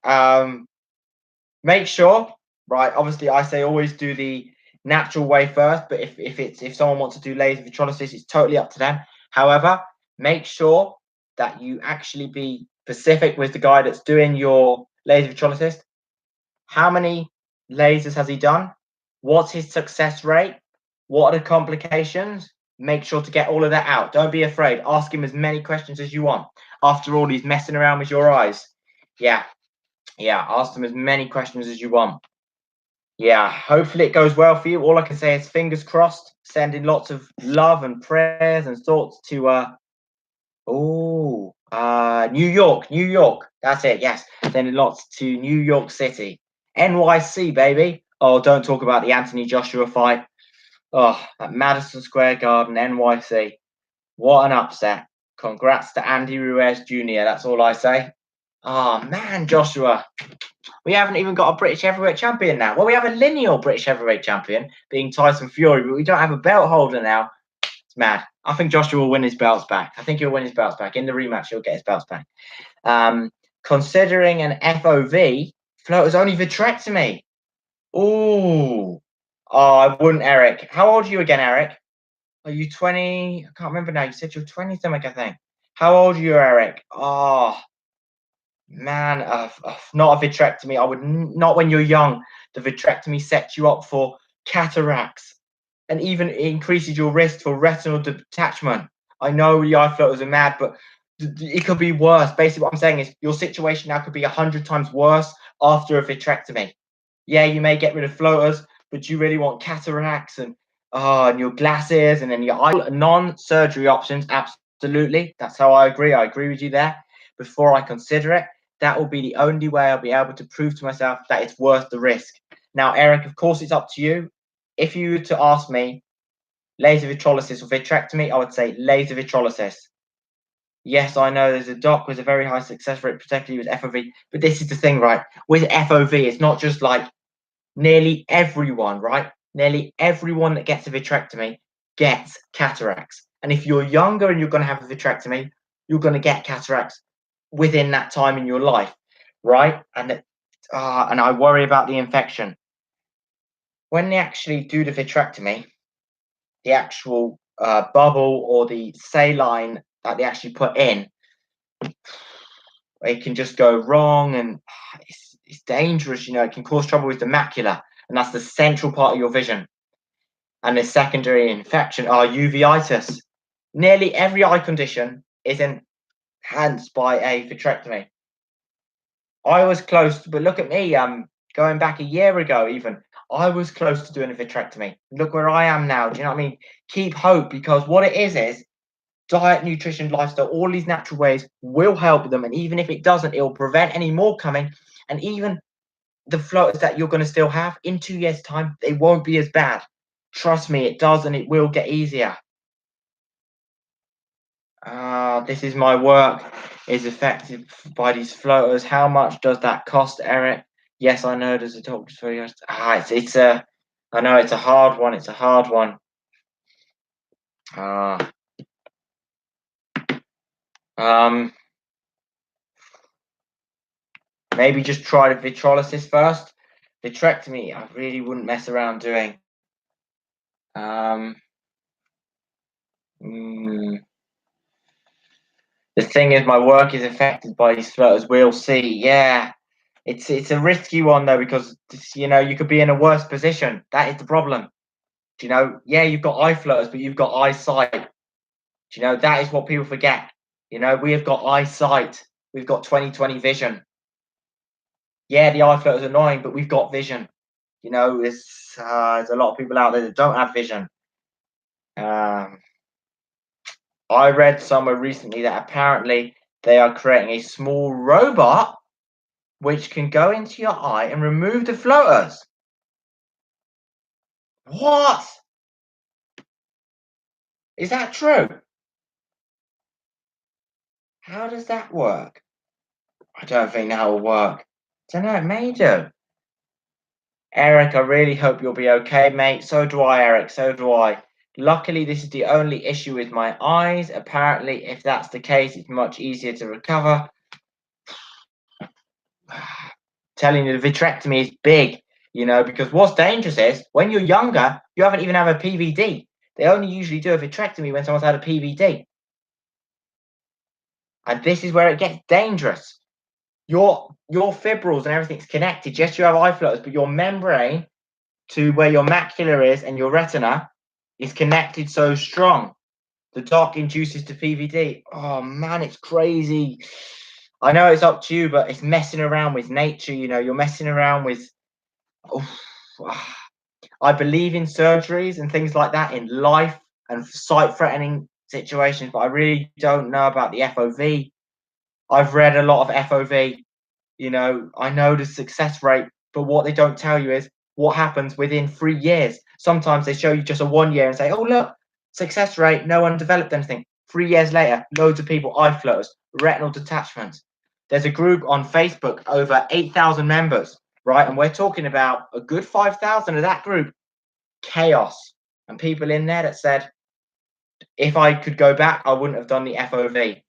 Make sure, right? Obviously, I say always do the natural way first, but if someone wants to do laser vitrolysis, it's totally up to them. However, make sure that you actually be specific with the guy that's doing your laser vitrolysis. How many lasers has he done? What's his success rate? What are the complications? Make sure to get all of that out. Don't be afraid. Ask him as many questions as you want. After all, he's messing around with your eyes. Yeah, ask him as many questions as you want. Yeah, hopefully it goes well for you. All I can say is fingers crossed. Sending lots of love and prayers and thoughts to New York, New York. That's it. Yes, sending lots to New York City, NYC, baby. Oh, don't talk about the Anthony Joshua fight. Oh, at Madison Square Garden, NYC. What an upset. Congrats to Andy Ruiz Jr. That's all I say. Oh man, Joshua. We haven't even got a British heavyweight champion now. Well, we have a lineal British heavyweight champion being Tyson Fury, but we don't have a belt holder now. It's mad. I think Joshua will win his belts back. I think he'll win his belts back. In the rematch, he'll get his belts back. Considering an FOV, floater's only vitrectomy. Ooh. Oh, I wouldn't, Eric. How old are you again, Eric? Are you 20? I can't remember now. You said you're 20 something, I think. How old are you, Eric? Oh, man, not a vitrectomy. I would not when you're young. The vitrectomy sets you up for cataracts and even increases your risk for retinal detachment. I know the eye floaters are mad, but it could be worse. Basically, what I'm saying is your situation now could be 100 times worse after a vitrectomy. Yeah, you may get rid of floaters, but you really want cataracts and your glasses and then your eye non-surgery options. Absolutely, that's how I agree. I agree with you there. Before I consider it, that will be the only way I'll be able to prove to myself that it's worth the risk. Now, Eric, of course, it's up to you. If you were to ask me laser vitrolysis or vitrectomy, I would say laser vitrolysis. Yes, I know there's a doc with a very high success rate, particularly with FOV, but this is the thing, right? With FOV, it's not just like nearly everyone, right? Nearly everyone that gets a vitrectomy gets cataracts. And if you're younger and you're going to have a vitrectomy, you're going to get cataracts within that time in your life, right? And I worry about the infection. When they actually do the vitrectomy, the actual bubble or the saline that they actually put in, it can just go wrong and it's dangerous. It can cause trouble with the macula, and that's the central part of your vision. And the secondary infection are uveitis. Nearly every eye condition is enhanced by a vitrectomy. I was close, but look at me. Going back a year ago, even I was close to doing a vitrectomy. Look where I am now. Do you know what I mean? Keep hope, because what it is diet, nutrition, lifestyle, all these natural ways will help them. And even if it doesn't, it will prevent any more coming. And even the floaters that you're going to still have in 2 years' time, they won't be as bad. Trust me, it does, and it will get easier. This is my work is affected by these floaters. How much does that cost, Eric? Yes, I know there's a doctor's for you. I know it's a hard one. It's a hard one. Maybe just try the vitrolysis first. Vitrectomy, I really wouldn't mess around doing. The thing is, my work is affected by these floaters. We'll see. Yeah, it's a risky one though, because you could be in a worse position. That is the problem. Yeah, you've got eye floaters, but you've got eyesight. That is what people forget. We have got eyesight. We've got 20/20 vision. Yeah, the eye floater's annoying, but we've got vision. There's a lot of people out there that don't have vision. I read somewhere recently that apparently they are creating a small robot which can go into your eye and remove the floaters. What? Is that true? How does that work? I don't think that will work. I don't know, it may do. Eric, I really hope you'll be okay, mate. So do I, Eric. So do I. Luckily, this is the only issue with my eyes. Apparently, if that's the case, it's much easier to recover. Telling you, the vitrectomy is big, because what's dangerous is when you're younger, you haven't even had a PVD. They only usually do a vitrectomy when someone's had a PVD. And this is where it gets dangerous. Your fibrils and everything's connected. Yes, you have eye flutters, but your membrane to where your macula is and your retina is connected so strong. The dark induces to PVD. Oh man, it's crazy. I know it's up to you, but it's messing around with nature. You know, you're messing around with. Oh, I believe in surgeries and things like that in life and sight-threatening situations, but I really don't know about the FOV. I've read a lot of FOV. You know, I know the success rate, but what they don't tell you is what happens within 3 years. Sometimes they show you just a 1 year and say, oh, look, success rate, no one developed anything. 3 years later, loads of people, eye flutters, retinal detachments. There's a group on Facebook, over 8,000 members, right? And we're talking about a good 5,000 of that group, chaos. And people in there that said, if I could go back, I wouldn't have done the FOV.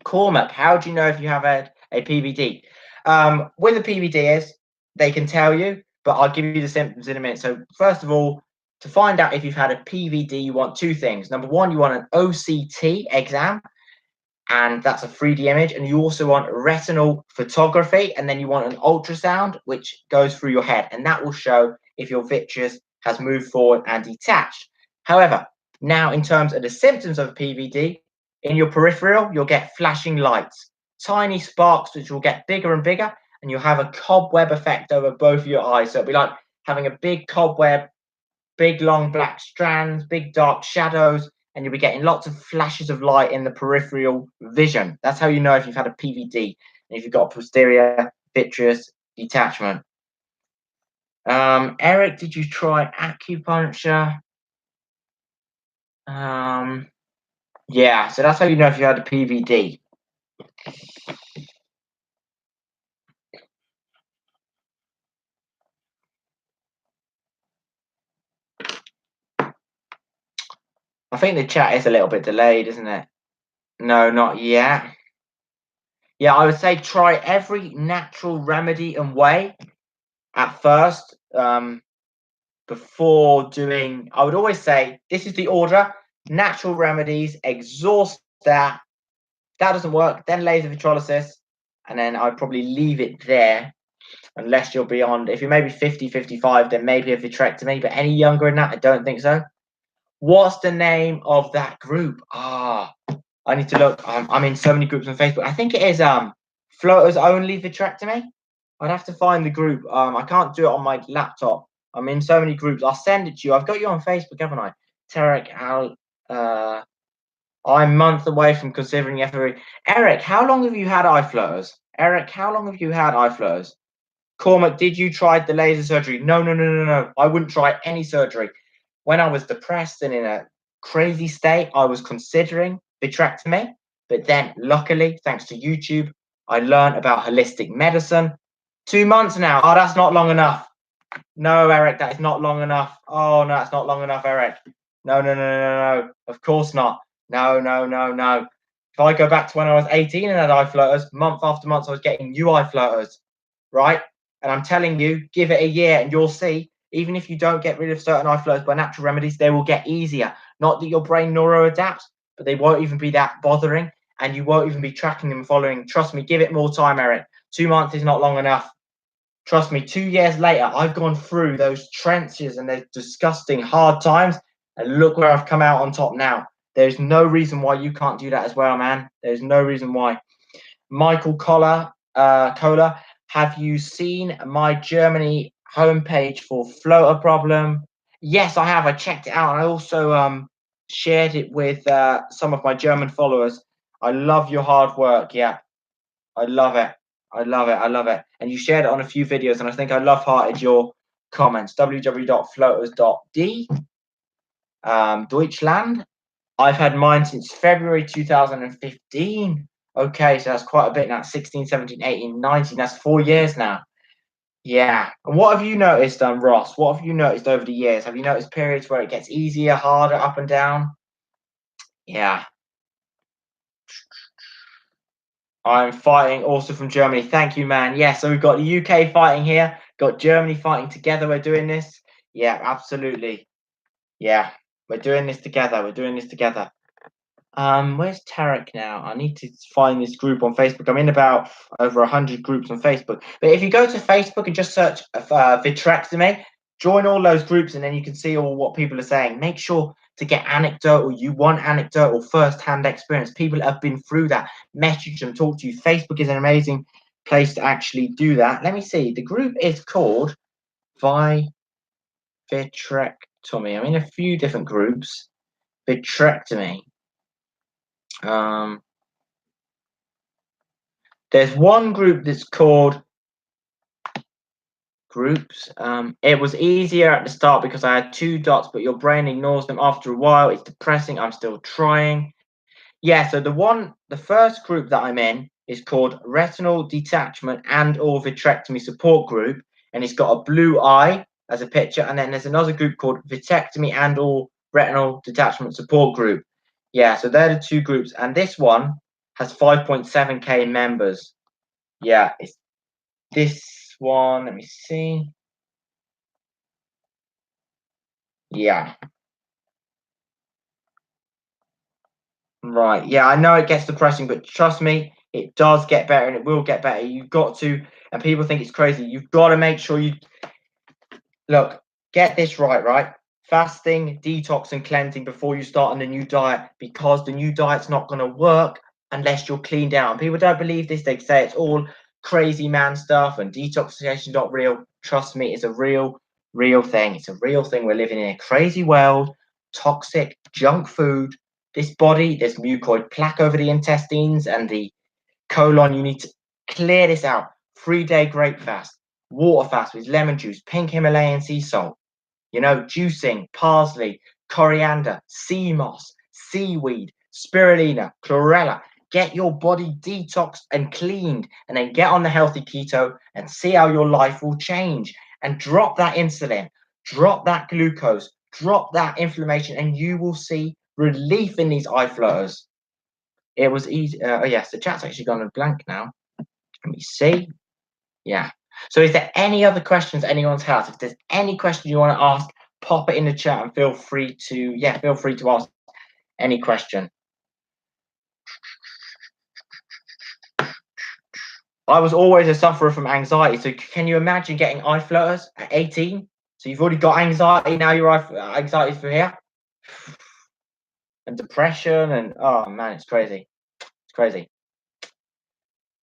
Cormac, how do you know if you have a PVD? With a PVD is, they can tell you, but I'll give you the symptoms in a minute. So first of all, to find out if you've had a PVD, you want two things. Number one, you want an OCT exam, and that's a 3D image. And you also want retinal photography, and then you want an ultrasound, which goes through your head, and that will show if your vitreous has moved forward and detached. However, now in terms of the symptoms of PVD, in your peripheral, you'll get flashing lights, tiny sparks, which will get bigger and bigger, and you'll have a cobweb effect over both of your eyes. So it'll be like having a big cobweb, big long black strands, big dark shadows, and you'll be getting lots of flashes of light in the peripheral vision. That's how you know if you've had a PVD and if you've got a posterior vitreous detachment. Eric, did you try acupuncture? Yeah, so that's how you know if you had a PVD. I think the chat is a little bit delayed, isn't it? No, not yet. Yeah, I would say try every natural remedy and way at first. Before doing, I would always say this is the order: natural remedies, exhaust that. That doesn't work, then laser vitrolysis, and then I'd probably leave it there unless you're beyond. If you're maybe 50, 55, then maybe a vitrectomy, but any younger than that, I don't think so. What's the name of that group? I need to look. I'm in so many groups on Facebook. I think it is floaters only vitrectomy. I'd have to find the group. I can't do it on my laptop. I'm in so many groups. I'll send it to you. I've got you on Facebook, haven't I? Tarek Al. I'm months away from considering FOV. Eric, how long have you had eye flutters? Eric, how long have you had eye flutters? Cormac, did you try the laser surgery? No, no, no, no, no. I wouldn't try any surgery. When I was depressed and in a crazy state, I was considering vitrectomy. But then, luckily, thanks to YouTube, I learned about holistic medicine. 2 months now. Oh, that's not long enough. No, Eric, that is not long enough. Oh, no, that's not long enough, Eric. No, no, no, no, no, no. Of course not. No, no, no, no. If I go back to when I was 18 and had eye flutters, month after month, I was getting new eye flutters, right? And I'm telling you, give it a year and you'll see, even if you don't get rid of certain eye flutters by natural remedies, they will get easier. Not that your brain neuroadapts, but they won't even be that bothering and you won't even be tracking them, following. Trust me, give it more time, Eric. 2 months is not long enough. Trust me, 2 years later, I've gone through those trenches and those disgusting hard times, and look where I've come out on top now. There's no reason why you can't do that as well, man. There's no reason why. Michael Kohler, have you seen my Germany homepage for floater problem? Yes, I have. I checked it out. I also shared it with some of my German followers. I love your hard work. Yeah, I love it. I love it. I love it. And you shared it on a few videos, and I think I love hearted your comments. www.floaters.de, Deutschland. I've had mine since February 2015. Okay, so that's quite a bit now. 16, 17, 18, 19. That's 4 years now. Yeah. And what have you noticed, Ross? What have you noticed over the years? Have you noticed periods where it gets easier, harder, up and down? Yeah. I'm fighting also from Germany. Thank you, man. Yeah, so we've got the UK fighting here, got Germany fighting together. We're doing this. Yeah, absolutely. Yeah, we're doing this together. We're doing this together. Where's Tarek now? I need to find this group on Facebook. I'm in about over 100 groups on Facebook. But if you go to Facebook and just search vitrectomy, join all those groups, and then you can see all what people are saying. Make sure to get anecdotal. You want anecdotal, first-hand experience. People have been through that. Message them, talk to you. Facebook is an amazing place to actually do that. Let me see. The group is called vitrectomy. I'm in a few different groups. Vitrectomy. There's one group that's called groups. It was easier at the start because I had 2 dots, but your brain ignores them after a while. It's depressing. I'm still trying. Yeah, so the first group that I'm in is called Retinal Detachment and/or Vitrectomy Support Group, and it's got a blue eye as a picture. And then there's another group called Vitrectomy and/or Retinal Detachment Support Group. Yeah, so they're the two groups, and this one has 5.7K members. Yeah, it's this one. Let me see. Yeah. Right. Yeah, I know it gets depressing, but trust me, it does get better and it will get better. You've got to, and people think it's crazy. You've got to make sure you look, get this right, right? Fasting, detox, and cleansing before you start on the new diet because the new diet's not going to work unless you're cleaned out. People don't believe this. They say it's all crazy man stuff and detoxification not real. Trust me, it's a real thing. It's a real thing. We're living in a crazy world, toxic junk food. This body, there's mucoid plaque over the intestines and the colon. You need to clear this out. 3-day grape fast, water fast with lemon juice, pink Himalayan sea salt, juicing, parsley, coriander, sea moss, seaweed, spirulina, chlorella. Get your body detoxed and cleaned, and then get on the healthy keto and see how your life will change. And drop that insulin, drop that glucose, drop that inflammation, and you will see relief in these eye flutters. It was easy. Oh, yes, the chat's actually gone blank now. Let me see. Yeah. So is there any other questions anyone's has? If there's any question you want to ask, pop it in the chat and feel free to ask any question. I was always a sufferer from anxiety. So can you imagine getting eye flutters at 18? So you've already got anxiety, now your anxiety's for here. And depression and oh man, it's crazy. It's crazy.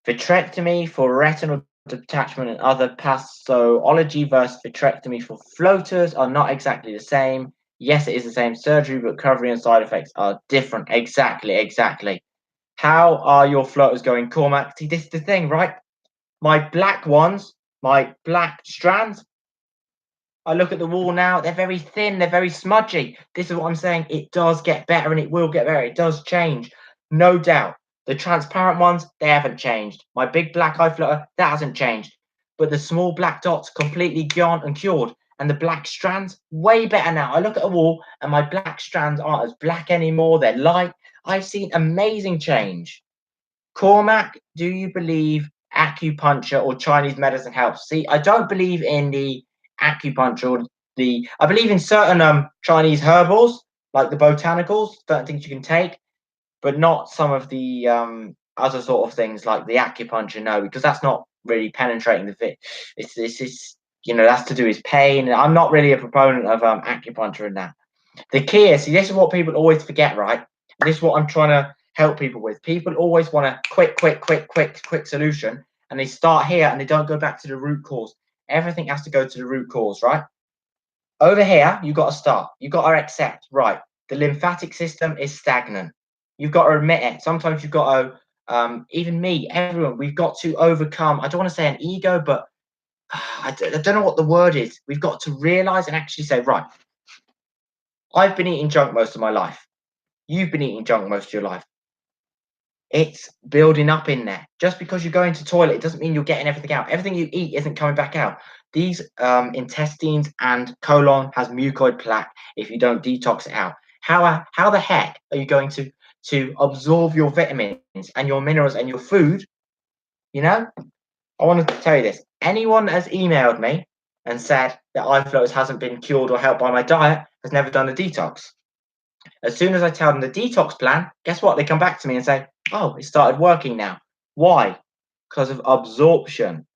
Vitrectomy for retinal detachment and other pathology versus vitrectomy for floaters are not exactly the same. Yes, it is the same surgery, but recovery and side effects are different. Exactly. How are your floaters going, Cormac? See, this is the thing, right? My black ones, my black strands, I look at the wall now, they're very thin, they're very smudgy. This is what I'm saying. It does get better and it will get better. It does change, no doubt. The transparent ones, they haven't changed. My big black eye flutter, that hasn't changed. But the small black dots, completely gone and cured. And the black strands, way better now. I look at a wall and my black strands aren't as black anymore. They're light. I've seen amazing change. Cormac, do you believe acupuncture or Chinese medicine helps? See, I don't believe in the acupuncture or I believe in certain Chinese herbals, like the botanicals, certain things you can take, but not some of the other sort of things like the acupuncture, no, because that's not really penetrating the fit. It's that's to do with pain. I'm not really a proponent of acupuncture in that. The key is, see, this is what people always forget, right? This is what I'm trying to help people with. People always want a quick solution, and they start here and they don't go back to the root cause. Everything has to go to the root cause, right? Over here, you've got to start. You've got to accept, right? The lymphatic system is stagnant. You've got to admit it. Sometimes you've got to, even me, everyone, we've got to overcome, I don't want to say an ego, but I don't know what the word is. We've got to realize and actually say, right, I've been eating junk most of my life. You've been eating junk most of your life. It's building up in there. Just because you're going to toilet, it doesn't mean you're getting everything out. Everything you eat isn't coming back out. These intestines and colon has mucoid plaque if you don't detox it out. How the heck are you going to absorb your vitamins and your minerals and your food? I want to tell you this. Anyone that has emailed me and said that eye floaters hasn't been cured or helped by my diet has never done a detox. As soon as I tell them the detox plan, guess what? They come back to me and say, oh, it started working now. Why? Because of absorption.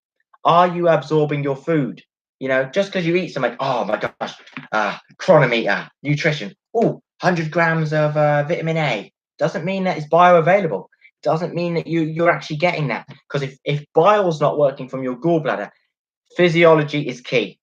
Are you absorbing your food? Just because you eat something, oh my gosh, chronometer, nutrition, 100 grams of vitamin A, doesn't mean that it's bioavailable. Doesn't mean that you're actually getting that. Because if bile's not working from your gallbladder, physiology is key.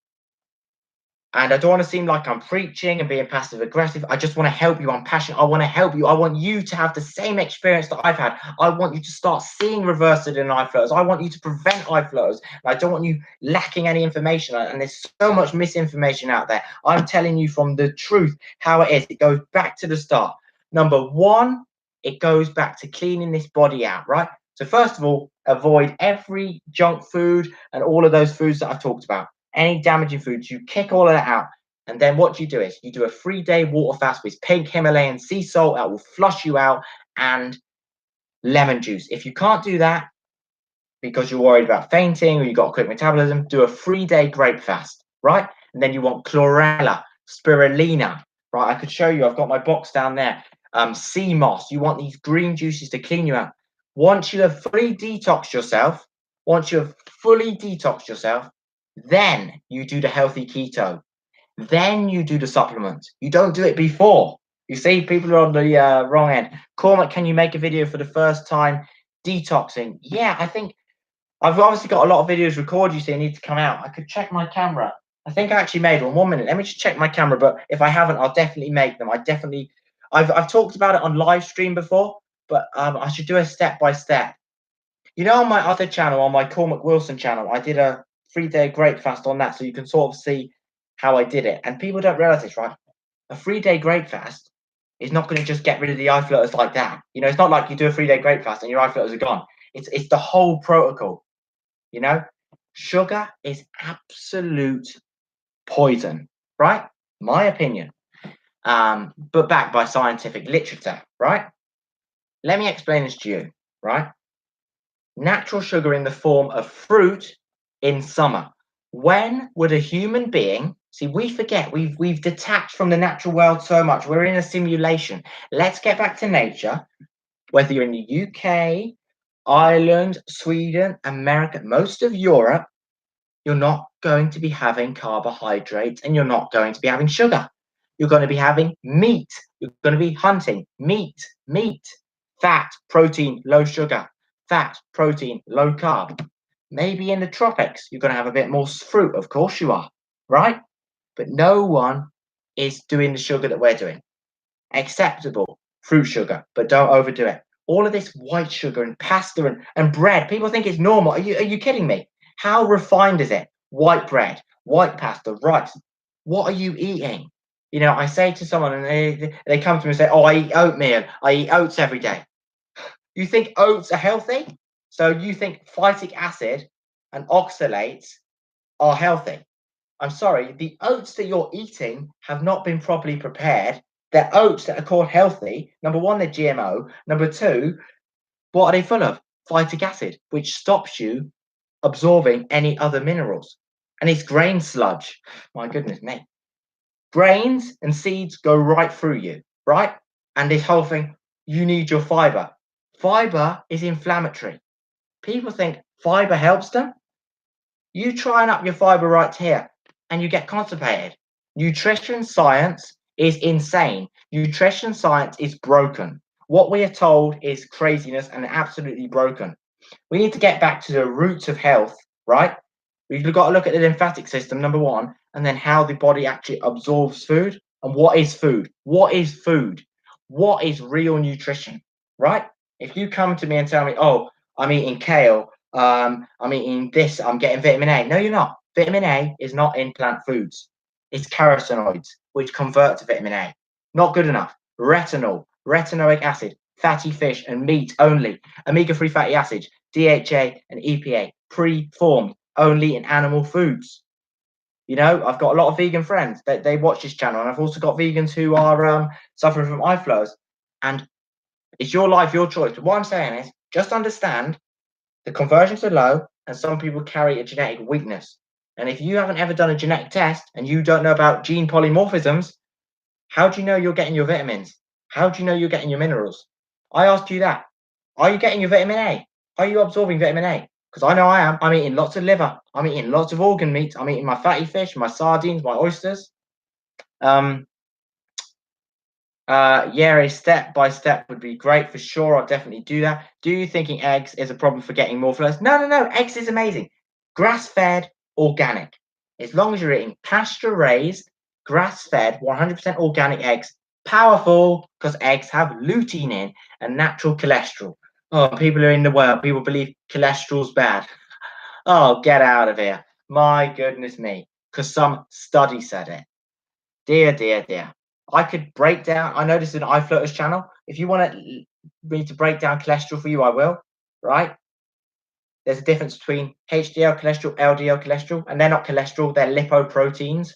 And I don't want to seem like I'm preaching and being passive aggressive. I just want to help you. I'm passionate. I want to help you. I want you to have the same experience that I've had. I want you to start seeing reversing in eye flutters. I want you to prevent eye flutters. I don't want you lacking any information. And there's so much misinformation out there. I'm telling you from the truth how it is. It goes back to the start. Number one, it goes back to cleaning this body out, right? So first of all, avoid every junk food and all of those foods that I've talked about. Any damaging foods, you kick all of that out. And then what you do is you do a 3-day water fast with pink Himalayan sea salt that will flush you out, and lemon juice. If you can't do that because you're worried about fainting or you've got a quick metabolism, do a 3-day grape fast, right? And then you want chlorella, spirulina, right? I could show you, I've got my box down there. Sea moss, you want these green juices to clean you out. Once you have fully detoxed yourself, then you do the healthy keto. Then you do the supplements. You don't do it before. You see, people are on the wrong end. Cormac, can you make a video for the first time detoxing? Yeah, I think I've obviously got a lot of videos recorded. You see, I need to come out. I could check my camera. I think I actually made one. 1 minute. Let me just check my camera. But if I haven't, I'll definitely make them. I've talked about it on live stream before, but I should do a step by step. On my other channel, on my Cormac Wilson channel, I did a 3-day grape fast on that, so you can sort of see how I did it. And people don't realize this, right? A 3-day grape fast is not going to just get rid of the eye flutters like that. It's not like you do a 3-day grape fast and your eye flutters are gone. It's the whole protocol. Sugar is absolute poison, right? My opinion. But backed by scientific literature, right? Let me explain this to you, right? Natural sugar in the form of fruit in summer. When would a human being see? We forget we've detached from the natural world so much. We're in a simulation. Let's get back to nature. Whether you're in the UK, Ireland, Sweden, America, most of Europe, you're not going to be having carbohydrates and you're not going to be having sugar. You're going to be having meat. You're going to be hunting meat, fat, protein, low sugar, fat, protein, low carb. Maybe in the tropics, you're going to have a bit more fruit. Of course you are, right? But no one is doing the sugar that we're doing. Acceptable fruit sugar, but don't overdo it. All of this white sugar and pasta and bread, people think it's normal. Are you kidding me? How refined is it? White bread, white pasta, rice. What are you eating? I say to someone and they come to me and say, oh, I eat oatmeal. I eat oats every day. You think oats are healthy? So you think phytic acid and oxalates are healthy? I'm sorry, the oats that you're eating have not been properly prepared. They're oats that are called healthy. Number one, they're GMO. Number two, what are they full of? Phytic acid, which stops you absorbing any other minerals. And it's grain sludge. My goodness me. Grains and seeds go right through you, right? And this whole thing, you need your fiber. Fiber is inflammatory. People think fiber helps them. You try and up your fiber right here and you get constipated. Nutrition science is insane. Nutrition science is broken. What we are told is craziness and absolutely broken. We need to get back to the roots of health, right? We've got to look at the lymphatic system, number one, and then how the body actually absorbs food. And what is food? What is food? What is real nutrition, right? If you come to me and tell me, oh, I'm eating kale, I'm eating this, I'm getting vitamin A. No, you're not. Vitamin A is not in plant foods. It's carotenoids, which convert to vitamin A. Not good enough. Retinol, retinoic acid, fatty fish and meat only. Omega-3 fatty acids, DHA and EPA, pre-formed only in animal foods. I've got a lot of vegan friends that they watch this channel, and I've also got vegans who are suffering from eye flutters. And it's your life, your choice. But what I'm saying is, just understand the conversions are low, and some people carry a genetic weakness. And if you haven't ever done a genetic test and you don't know about gene polymorphisms, How do you know you're getting your vitamins? How do you know you're getting your minerals? I asked you that. Are you getting your vitamin A? Are you absorbing vitamin A? Because I know I am. I'm eating lots of liver. I'm eating lots of organ meat. I'm eating my fatty fish, my sardines, my oysters. Um, yeah, a step by step would be great for sure. I'll definitely do that. Do you thinking eggs is a problem for getting more flows? No, no, no. Eggs is amazing. Grass fed, organic. As long as you're eating pasture raised, grass fed, 100% organic eggs, powerful because eggs have lutein in and natural cholesterol. Oh, people are in the world. People believe cholesterol's bad. Oh, get out of here. My goodness me. Because some study said it. Dear, dear, dear. I could break down. I know this is an iFloaters channel. If you want me to break down cholesterol for you, I will. Right? There's a difference between HDL cholesterol, LDL cholesterol, and they're not cholesterol, they're lipoproteins.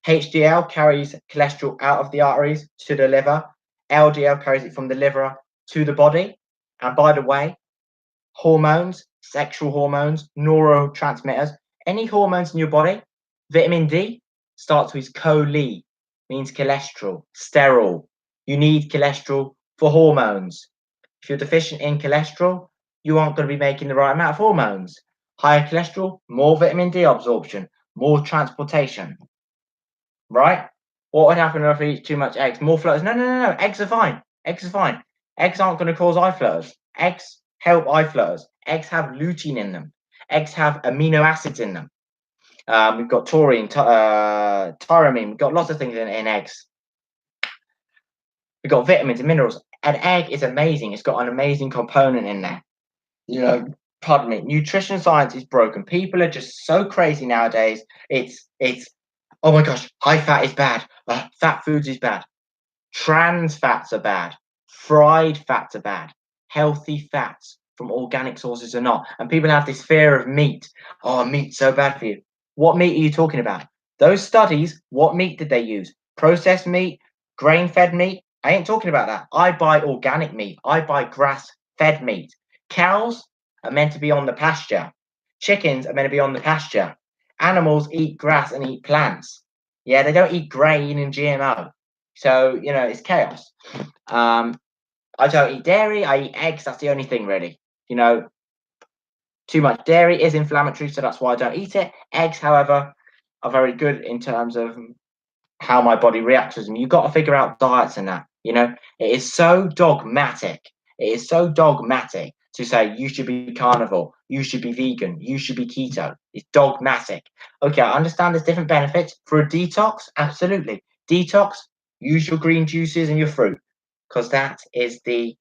HDL carries cholesterol out of the arteries to the liver. LDL carries it from the liver to the body. And by the way, hormones, sexual hormones, neurotransmitters, any hormones in your body, vitamin D starts with chole, means cholesterol, sterol. You need cholesterol for hormones. If you're deficient in cholesterol, you aren't going to be making the right amount of hormones. Higher cholesterol, more vitamin D absorption, more transportation, right? What would happen if I eat too much eggs? More floaters? No, no, no, no. Eggs are fine. Eggs are fine. Eggs aren't going to cause eye floaters. Eggs help eye floaters. Eggs have lutein in them. Eggs have amino acids in them. We've got taurine, tyramine. We've got lots of things in eggs. We've got vitamins and minerals. An egg is amazing. It's got an amazing component in there. You know, pardon me. Nutrition science is broken. People are just so crazy nowadays. It's oh my gosh, high fat is bad. Fat foods is bad. Trans fats are bad. Fried fats are bad. Healthy fats from organic sources are not. And people have this fear of meat. Oh, meat's so bad for you. What meat are you talking about? Those studies, what meat did they use? Processed meat, grain fed meat? I ain't talking about that. I buy organic meat. I buy grass fed meat. Cows are meant to be on the pasture. Chickens are meant to be on the pasture. Animals eat grass and eat plants. Yeah, they don't eat grain and GMO. So, it's chaos. I don't eat dairy. I eat eggs. That's the only thing, really. Too much dairy is inflammatory, so that's why I don't eat it. Eggs, however, are very good in terms of how my body reacts to them. You've got to figure out diets and that. It is so dogmatic. It is so dogmatic to say you should be carnivore, you should be vegan, you should be keto. It's dogmatic. Okay, I understand there's different benefits for a detox. Absolutely, detox. Use your green juices and your fruit because that is the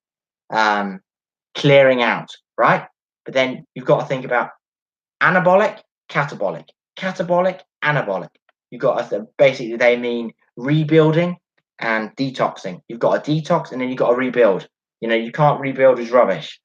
clearing out, right? But then you've got to think about anabolic, catabolic, catabolic, anabolic. You've got to basically they mean rebuilding and detoxing. You've got a detox and then you've got to rebuild. You can't rebuild as rubbish.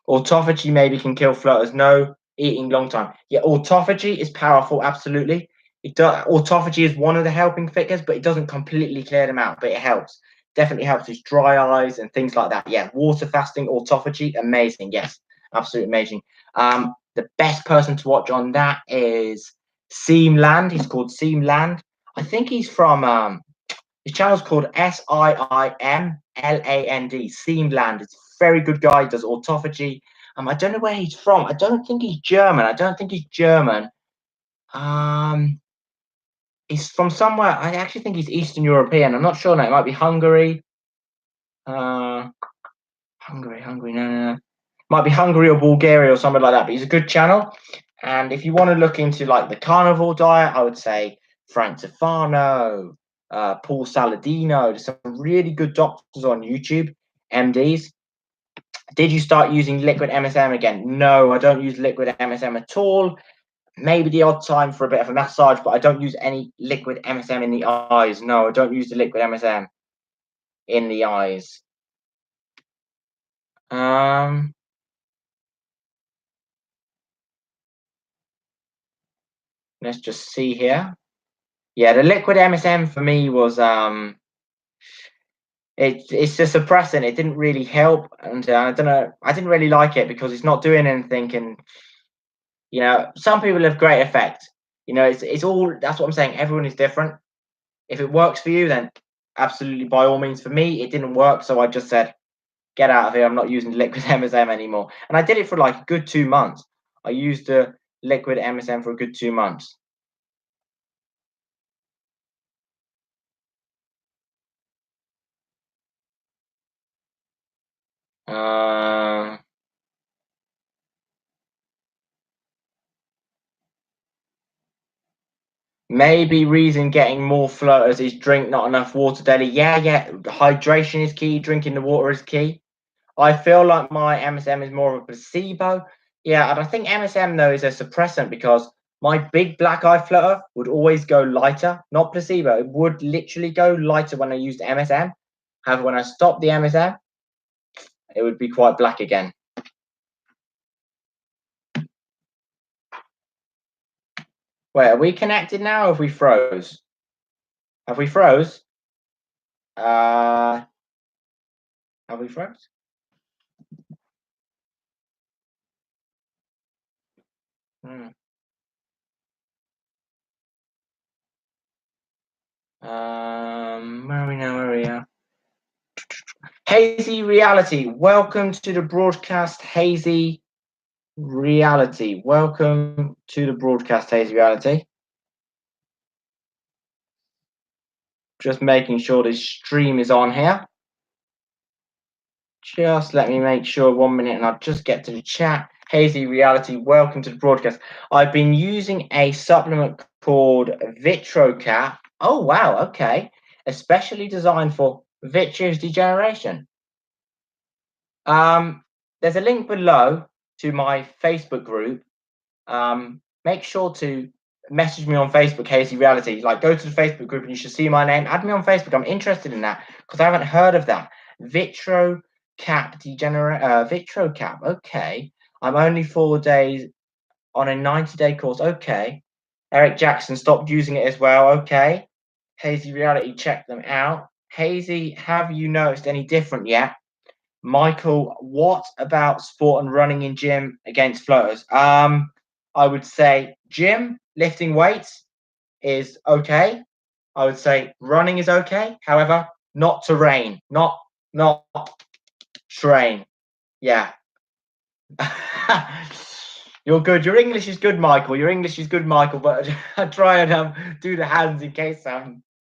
Autophagy maybe can kill floaters. No, eating long time. Yeah, autophagy is powerful, absolutely. Autophagy is one of the helping figures, but it doesn't completely clear them out, but it helps. Definitely helps with dry eyes and things like that. Yeah, water fasting, autophagy, amazing. Yes, absolutely amazing. The best person to watch on that is Seamland. He's called Seamland. I think he's from his channel's called Siimland. Seamland. It's a very good guy. He does autophagy. I don't know where he's from. I don't think he's German. He's from somewhere. I actually think he's Eastern European. I'm not sure now. It might be Hungary. Uh, Hungary. No. Might be Hungary or Bulgaria or something like that. But he's a good channel. And if you want to look into like the carnivore diet, I would say Frank Tufano, Paul Saladino. There's some really good doctors on YouTube, MDs. Did you start using liquid MSM again? No, I don't use liquid MSM at all. Maybe the odd time for a bit of a massage, but I don't use any liquid MSM in the eyes. No, I don't use the liquid MSM in the eyes. Let's just see here. Yeah, the liquid MSM for me was it's a suppressant. It didn't really help, and I don't know. I didn't really like it because it's not doing anything. And some people have great effect. It's all. That's what I'm saying. Everyone is different. If it works for you, then absolutely by all means. For me, it didn't work, so I just said, get out of here. I'm not using liquid MSM anymore. And I did it for like a good 2 months. I used the liquid MSM for a good 2 months. Uh, Maybe reason getting more floaters is drink not enough water daily. Yeah, yeah. Hydration is key. Drinking the water is key. I feel like my MSM is more of a placebo. Yeah, and I think MSM though is a suppressant because my big black eye flutter would always go lighter, not placebo. It would literally go lighter when I used MSM. However, when I stopped the MSM, it would be quite black again. Wait, are we connected now or have we froze? Have we froze? Have we froze? Hmm. Where are we now? Where are we now? Hazy Reality. Welcome to the broadcast, Hazy Reality. Welcome to the broadcast, Hazy Reality. Just making sure this stream is on here. Just let me make sure 1 minute and I'll just get to the chat. Hazy Reality, welcome to the broadcast. I've been using a supplement called VitroCap. Oh, wow, okay. Especially designed for vitreous degeneration. There's a link below to my Facebook group. Make sure to message me on Facebook, Hazy Reality. Like, go to the Facebook group and you should see my name. Add me on Facebook. I'm interested in that because I haven't heard of that. Vitro cap degenerate. Vitro cap. Okay. I'm only 4 days on a 90-day course. Okay. Eric Jackson stopped using it as well. Okay. Hazy Reality, check them out. Hazy, have you noticed any different yet? Michael, what about sport and running in gym against floaters? I would say gym, lifting weights is okay. I would say running is okay. However, not terrain, not train. Yeah. You're good. Your English is good, Michael. Your English is good, Michael. But I try and do the hands in case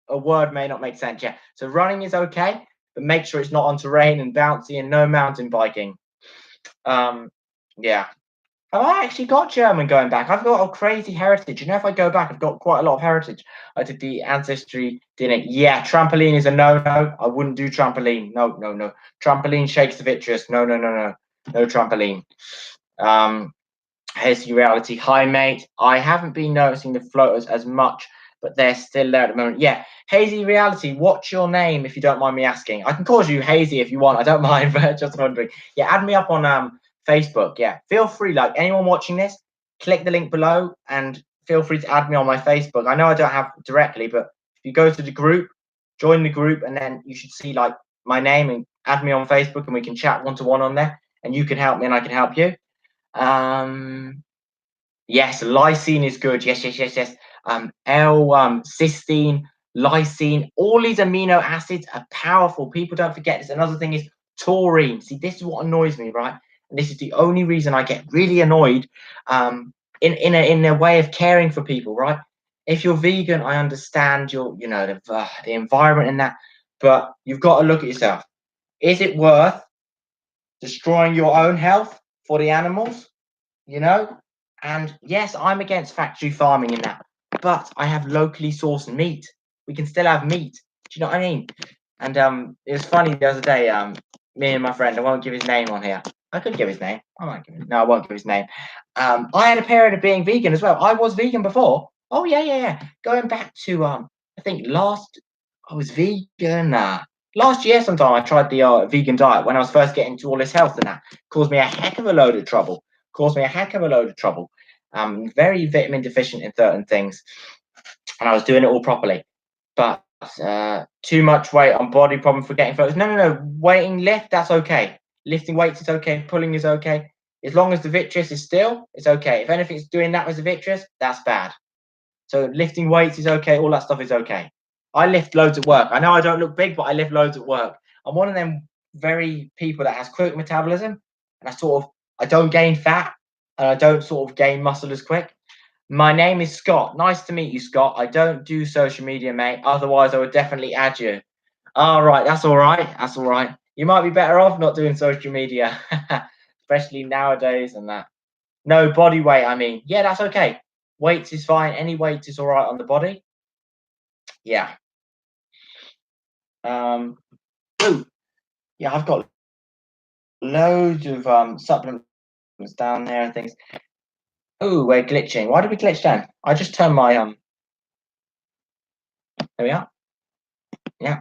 a word may not make sense. Yeah. So running is okay, but make sure it's not on terrain and bouncy and no mountain biking. Yeah. Have I actually got German going back? I've got a crazy heritage. You know, if I go back, I've got quite a lot of heritage. I did the ancestry, didn't it? Yeah, trampoline is a no-no. I wouldn't do trampoline. No, no, no. Trampoline shakes the vitreous. No, no, no, no. No trampoline. Here's your reality. Hi, mate. I haven't been noticing the floaters as much, but they're still there at the moment. Yeah, Hazy Reality. What's your name, if you don't mind me asking? I can call you Hazy if you want. I don't mind, but just wondering. Yeah, add me up on Facebook. Yeah, feel free. Like anyone watching this, click the link below and feel free to add me on my Facebook. I know I don't have directly, but if you go to the group, join the group, and then you should see like my name and add me on Facebook, and we can chat one-to-one on there, and you can help me and I can help you. Yes, lysine is good. Yes, yes, yes, yes. Cysteine, lysine, all these amino acids are powerful. People don't forget this. Another thing is taurine. See, this is what annoys me, right? And this is the only reason I get really annoyed in a way of caring for people, right? If you're vegan, I understand the environment and that, but you've got to look at yourself. Is it worth destroying your own health for the animals? You know? And yes, I'm against factory farming in that, but I have locally sourced meat. We can still have meat. Do you know what I mean? And it was funny the other day. Me and my friend, I won't give his name on here. I could give his name. I might give his, no, I won't give his name. I had a period of being vegan as well. I was vegan before. Oh yeah, yeah, yeah. Going back to I think I was vegan. Last year sometime I tried the vegan diet when I was first getting to all this health and that caused me a heck of a load of trouble. Caused me a heck of a load of trouble. I'm very vitamin deficient in certain things, and I was doing it all properly. But too much weight on body problem for getting photos. No, no, no. Weighting lift, that's okay. Lifting weights is okay. Pulling is okay. As long as the vitreous is still, it's okay. If anything's doing that with the vitreous, that's bad. So lifting weights is okay. All that stuff is okay. I lift loads at work. I know I don't look big, but I lift loads at work. I'm one of them very people that has quick metabolism, and I don't gain fat, and I don't sort of gain muscle as quick. My name is Scott. Nice to meet you, Scott. I don't do social media, mate. Otherwise, I would definitely add you. All right, that's all right. That's all right. You might be better off not doing social media, especially nowadays and that. No body weight. I mean, yeah, that's okay. Weights is fine. Any weight is all right on the body. Yeah. Um. Ooh, yeah, I've got loads of supplements down there and things. Oh, we're glitching. Why did we glitch down? I just turned my There we are. Yeah.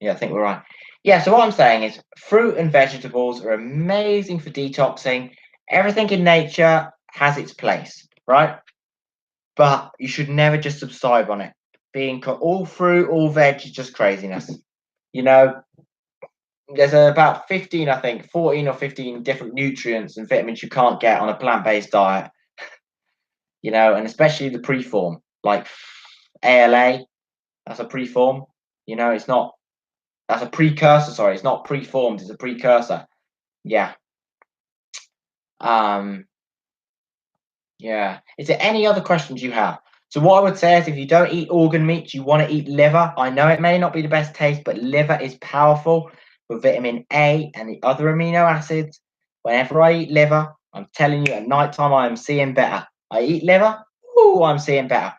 Yeah, I think we're right. Yeah, so what I'm saying is fruit and vegetables are amazing for detoxing. Everything in nature has its place, right? But you should never just subscribe on it. Being all fruit, all veg is just craziness. You know, there's about 15, I think, 14 or 15 different nutrients and vitamins you can't get on a plant-based diet, and especially the preform, like ALA, that's a preform. It's not, that's a precursor, sorry, it's not preformed, it's a precursor. Yeah. Um, yeah. Is there any other questions you have? So what I would say is if you don't eat organ meats, you want to eat liver. I know it may not be the best taste, but liver is powerful for vitamin A and the other amino acids. Whenever I eat liver, I'm telling you, at night time I am seeing better. I eat liver, ooh, I'm seeing better.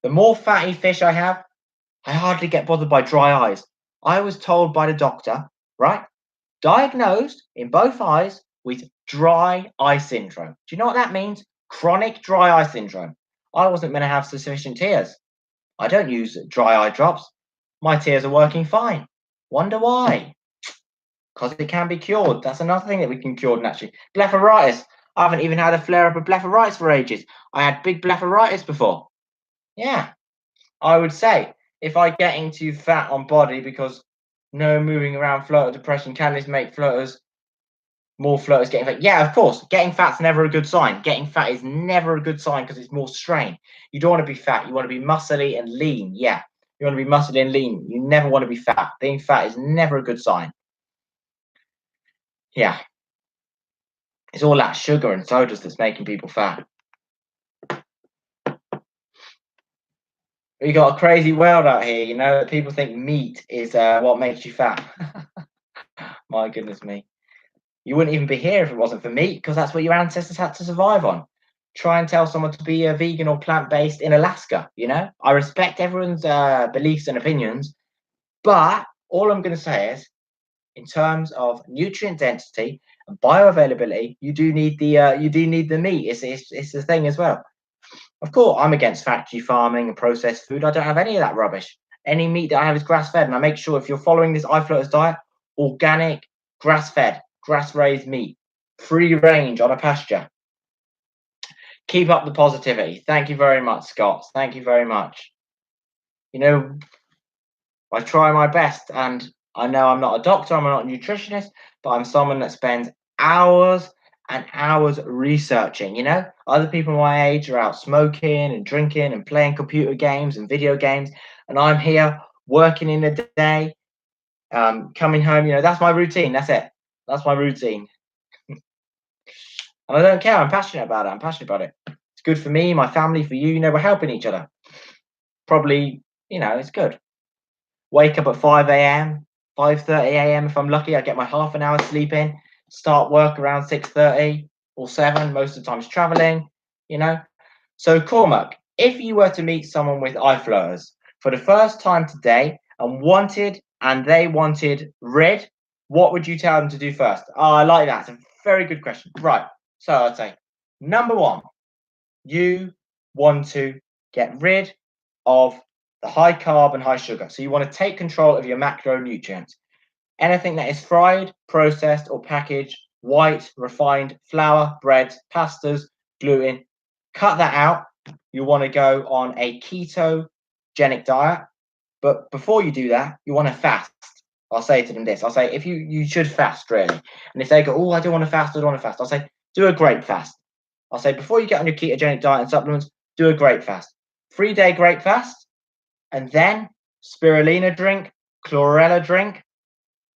The more fatty fish I have, I hardly get bothered by dry eyes. I was told by the doctor, right? Diagnosed in both eyes with dry eye syndrome. Do you know what that means? Chronic dry eye syndrome. I wasn't going to have sufficient tears. I don't use dry eye drops. My tears are working fine. Wonder why? Because it can be cured. That's another thing that we can cure naturally. Blepharitis. I haven't even had a flare up of blepharitis for ages. I had big blepharitis before. Yeah, I would say if I get into fat on body because no moving around floater depression can this make floaters more floaters getting fat. Yeah, of course. Getting fat's never a good sign. Getting fat is never a good sign because it's more strain. You don't want to be fat. You want to be muscly and lean. Yeah, you want to be muscly and lean. You never want to be fat. Being fat is never a good sign. Yeah, it's all that sugar and sodas that's making people fat. We got a crazy world out here. People think meat is what makes you fat. My goodness me. You wouldn't even be here if it wasn't for meat, because that's what your ancestors had to survive on. Try and tell someone to be a vegan or plant-based in Alaska. I respect everyone's beliefs and opinions, but all I'm going to say is, in terms of nutrient density and bioavailability, you do need the meat. It's the thing as well. Of course, I'm against factory farming and processed food. I don't have any of that rubbish. Any meat that I have is grass-fed, and I make sure if you're following this iFloaters diet, organic, grass-fed, grass-raised meat, free range on a pasture. Keep up the positivity. Thank you very much, Scott. Thank you very much. I try my best, and I know I'm not a doctor, I'm not a nutritionist, but I'm someone that spends hours and hours researching. Other people my age are out smoking and drinking and playing computer games and video games, and I'm here working in the day, coming home. That's my routine. That's it. That's my routine. And I don't care. I'm passionate about it. It's good for me, my family, for you. We're helping each other. Probably, it's good. Wake up at 5 a.m., 5:30 a.m. If I'm lucky, I get my half an hour sleep in. Start work around 6:30 or 7. Most of the times traveling. So Cormac, if you were to meet someone with iFloaters for the first time today and they wanted red, what would you tell them to do first? Oh, I like that. It's a very good question. Right. So I'd say, number one, you want to get rid of the high carb and high sugar. So you want to take control of your macronutrients. Anything that is fried, processed, or packaged, white, refined, flour, breads, pastas, gluten, cut that out. You want to go on a ketogenic diet. But before you do that, you want to fast. I'll say to them this. I'll say, if you should fast, really. And if they go, oh, I don't want to fast, I'll say, do a grape fast. I'll say, before you get on your ketogenic diet and supplements, do a grape fast. 3-day grape fast. And then spirulina drink, chlorella drink.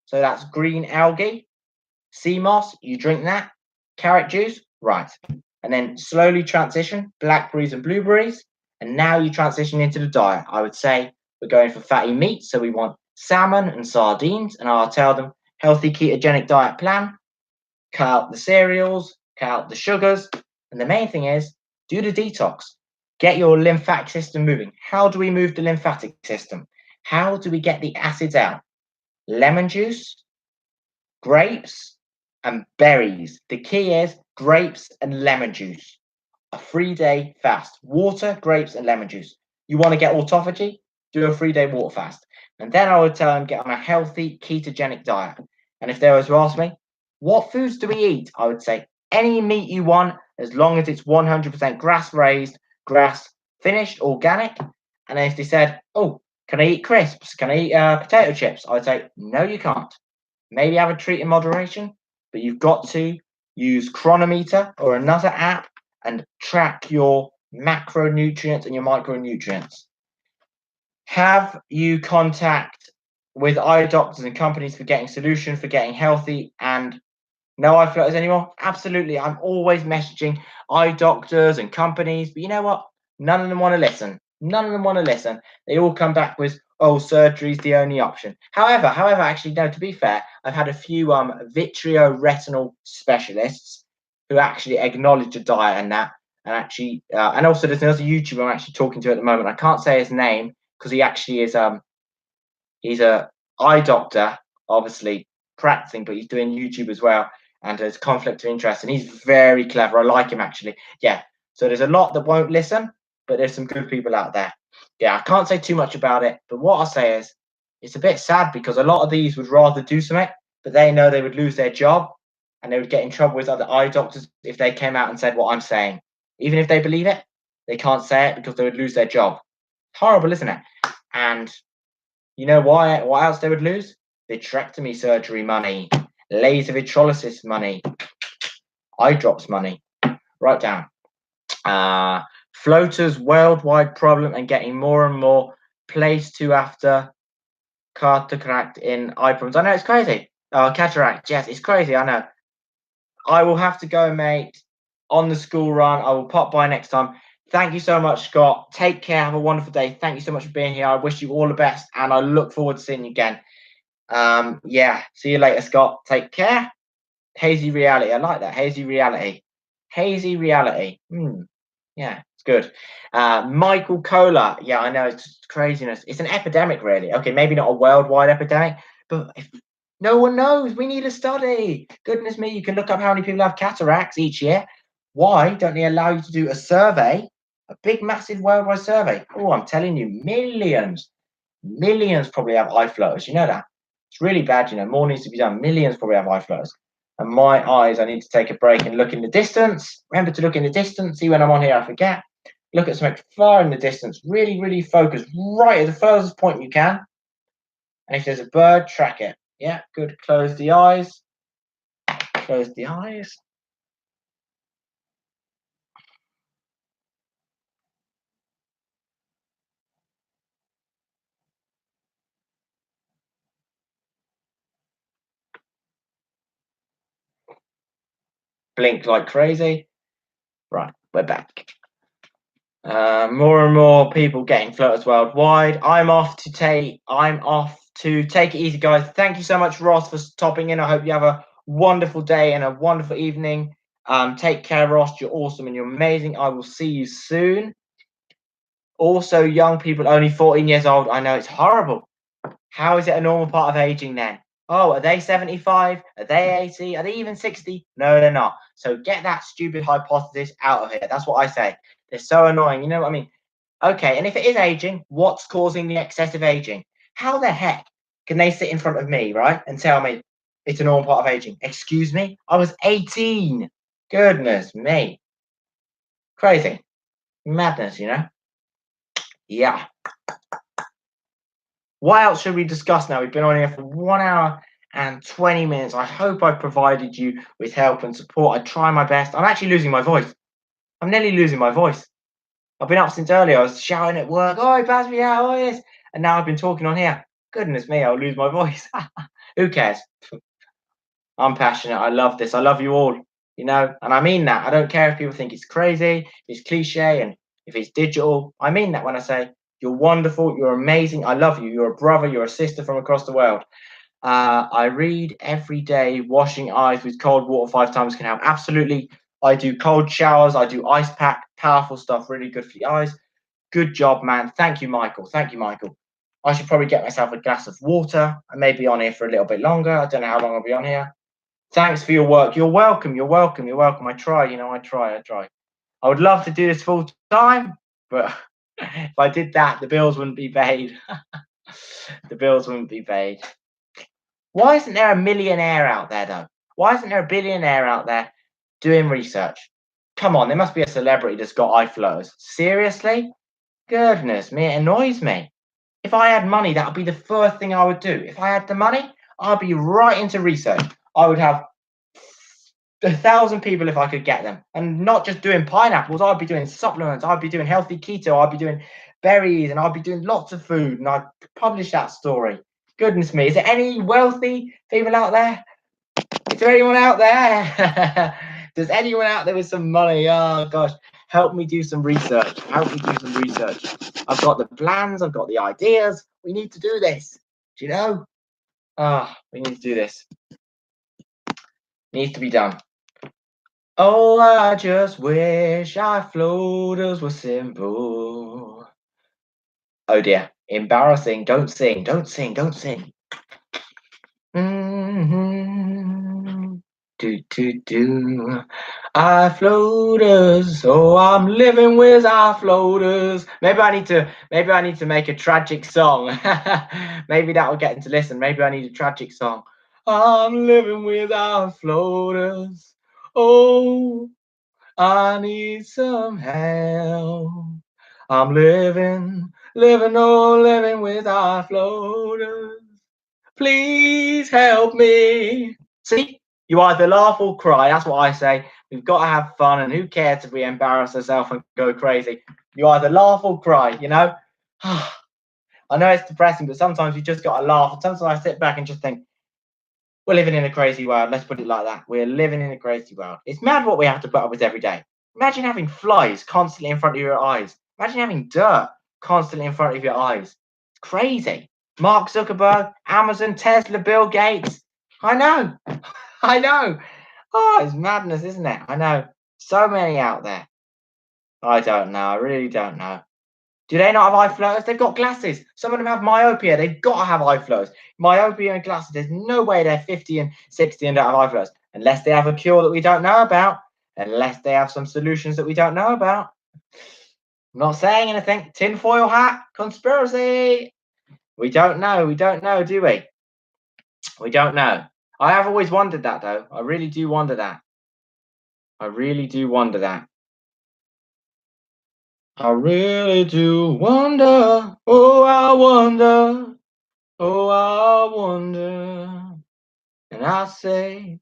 So that's green algae. Sea moss, you drink that. Carrot juice, right. And then slowly transition, blackberries and blueberries. And now you transition into the diet. I would say we're going for fatty meats. So we want salmon and sardines. And I'll tell them healthy ketogenic diet plan. Cut out the cereals, cut out the sugars. And the main thing is do the detox. Get your lymphatic system moving. How do we move the lymphatic system? How do we get the acids out? Lemon juice, grapes, and berries. The key is grapes and lemon juice. A 3-day fast. Water, grapes, and lemon juice. You want to get autophagy? Do a 3-day water fast. And then I would tell them get on a healthy ketogenic diet. And if they were to ask me, what foods do we eat? I would say any meat you want, as long as it's 100% grass raised, grass finished, organic. And if they said, oh, can I eat crisps? Can I eat potato chips? I would say, no, you can't. Maybe have a treat in moderation, but you've got to use Chronometer or another app and track your macronutrients and your micronutrients. Have you contact with eye doctors and companies for getting solution, for getting healthy, and no eye flutters anymore? Absolutely. I'm always messaging eye doctors and companies, but you know what? None of them want to listen. None of them want to listen. They all come back with, oh, surgery's the only option. However, actually, no, to be fair, I've had a few vitreoretinal specialists who actually acknowledge a diet and that. And actually, and also there's another YouTuber I'm actually talking to at the moment. I can't say his name because he actually is he's a eye doctor, obviously practicing, but he's doing YouTube as well, and there's conflict of interest, and he's very clever. I like him actually. Yeah. So there's a lot that won't listen, but there's some good people out there. Yeah, I can't say too much about it, but what I'll say is it's a bit sad because a lot of these would rather do something, but they know they would lose their job and they would get in trouble with other eye doctors if they came out and said what I'm saying. Even if they believe it, they can't say it because they would lose their job. Horrible, isn't it? And you know why? What else they would lose? Vitrectomy surgery money, laser electrolysis money, eye drops money. Write down. Floaters worldwide problem and getting more and more placed to after cataract in eye problems. I know it's crazy. Cataract, yes, it's crazy. I know. I will have to go, mate. On the school run. I will pop by next time. Thank you so much, Scott. Take care. Have a wonderful day. Thank you so much for being here. I wish you all the best, and I look forward to seeing you again. Yeah. See you later, Scott. Take care. Hazy reality. I like that. Hazy reality. Hazy reality. Yeah, it's good. Michael Kohler. Yeah, I know it's just craziness. It's an epidemic, really. Okay, maybe not a worldwide epidemic, but if no one knows, we need a study. Goodness me, you can look up how many people have cataracts each year. Why don't they allow you to do a survey, a big, massive worldwide survey? Oh, I'm telling you, millions probably have eye flutters. You know that? It's really bad. You know, more needs to be done. Millions probably have eye flutters. And my eyes, I need to take a break and look in the distance. Remember to look in the distance. See when I'm on here, I forget. Look at something far in the distance. Really, really focus right at the furthest point you can. And if there's a bird, track it. Yeah, good. Close the eyes. Close the eyes. Blink like crazy. Right, we're back. More and more people getting floaters worldwide. I'm off to take it easy, guys. Thank you so much, Ross, for topping in. I hope you have a wonderful day and a wonderful evening. Take care, Ross. You're awesome and you're amazing. I will see you soon. Also, young people only 14 years old. I know it's horrible. How is it a normal part of aging then? Oh, are they 75? Are they 80? Are they even 60? No, they're not. So get that stupid hypothesis out of here. That's what I say. They're so annoying. You know what I mean? Okay, and if it is aging, what's causing the excessive aging? How the heck can they sit in front of me, right, and tell me it's a normal part of aging? Excuse me? I was 18. Goodness me. Crazy. Madness, you know? Yeah. What else should we discuss now? We've been on here for 1 hour and 20 minutes. I hope I've provided you with help and support. I try my best. I'm actually losing my voice. I'm nearly losing my voice. I've been up since early. I was shouting at work, "Oh, pass me out, oh yes," and now I've been talking on here. Goodness me, I'll lose my voice. Who cares? I'm passionate. I love this. I love you all, and I mean that. I don't care if people think it's crazy, it's cliche, and if it's digital. I mean that when I say you're wonderful, you're amazing. I love you. You're a brother, you're a sister from across the world. I read every day. Washing eyes with cold water 5 times can help. Absolutely. I do cold showers. I do ice pack. Powerful stuff. Really good for the eyes. Good job, man. Thank you, Michael. Thank you, Michael. I should probably get myself a glass of water. I may be on here for a little bit longer. I don't know how long I'll be on here. Thanks for your work. You're welcome. You're welcome. You're welcome. I try. I try. I try. I would love to do this full time, but if I did that, the bills wouldn't be paid. The bills wouldn't be paid. Why isn't there a millionaire out there, though? Why isn't there a billionaire out there doing research? Come on, there must be a celebrity that's got eye floaters. Seriously? Goodness me, it annoys me. If I had money, that would be the first thing I would do. If I had the money, I'd be right into research. I would have 1,000 people if I could get them, and not just doing pineapples. I'd be doing supplements. I'd be doing healthy keto. I'd be doing berries, and I'd be doing lots of food, and I'd publish that story. Goodness me, is there any wealthy people out there? Is there anyone out there? Does anyone out there with some money? Oh gosh, help me do some research. Help me do some research. I've got the plans. I've got the ideas. We need to do this. Do you know? We need to do this. Needs to be done. Oh, I just wish our floaters were simple. Oh dear, embarrassing. Don't sing. Don't sing. Don't sing. Mm-hmm. Do. Eye floaters. Oh, I'm living with eye floaters. Maybe I need to make a tragic song. Maybe that will get them to listen. Maybe I need a tragic song. I'm living with eye floaters. Oh, I need some help. I'm living with eye floaters. Please help me. See, you either laugh or cry. That's what I say. We've got to have fun, and who cares if we embarrass ourselves and go crazy? You either laugh or cry, I know it's depressing, but sometimes you just got to laugh. And sometimes I sit back and just think, we're living in a crazy world. Let's put it like that. We're living in a crazy world. It's mad what we have to put up with every day. Imagine having flies constantly in front of your eyes. Imagine having dirt constantly in front of your eyes. It's crazy. Mark Zuckerberg, Amazon, Tesla, Bill Gates. I know. I know. Oh, it's madness, isn't it? I know. So many out there. I don't know. I really don't know. Do they not have eye floaters? They've got glasses. Some of them have myopia. They've got to have eye floaters. Myopia and glasses. There's no way they're 50 and 60 and don't have eye floaters. Unless they have a cure that we don't know about. Unless they have some solutions that we don't know about. I'm not saying anything. Tinfoil hat. Conspiracy. We don't know. We don't know, do we? We don't know. I have always wondered that, though. I really do wonder that. I really do wonder that. I really do wonder. Oh, I wonder. Oh, I wonder. And I say,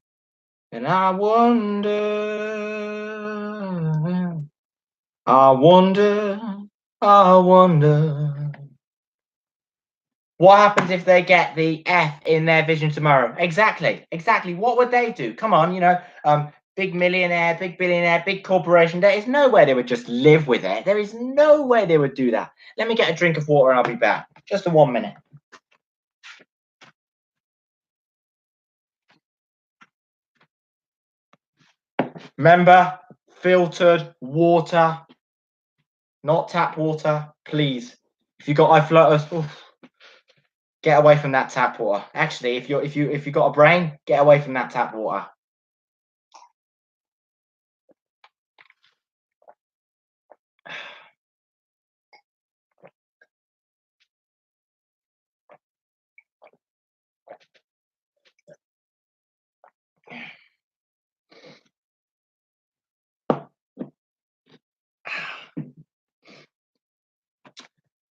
and I wonder. I wonder. I wonder. What happens if they get the F in their vision tomorrow? Exactly. What would they do? Come on, big millionaire, big billionaire, big corporation. There is no way they would just live with it. There is no way they would do that. Let me get a drink of water and I'll be back. Just a 1 minute. Remember, filtered water, not tap water, please. If you got eye floaters, get away from that tap water. Actually, if you got a brain, get away from that tap water.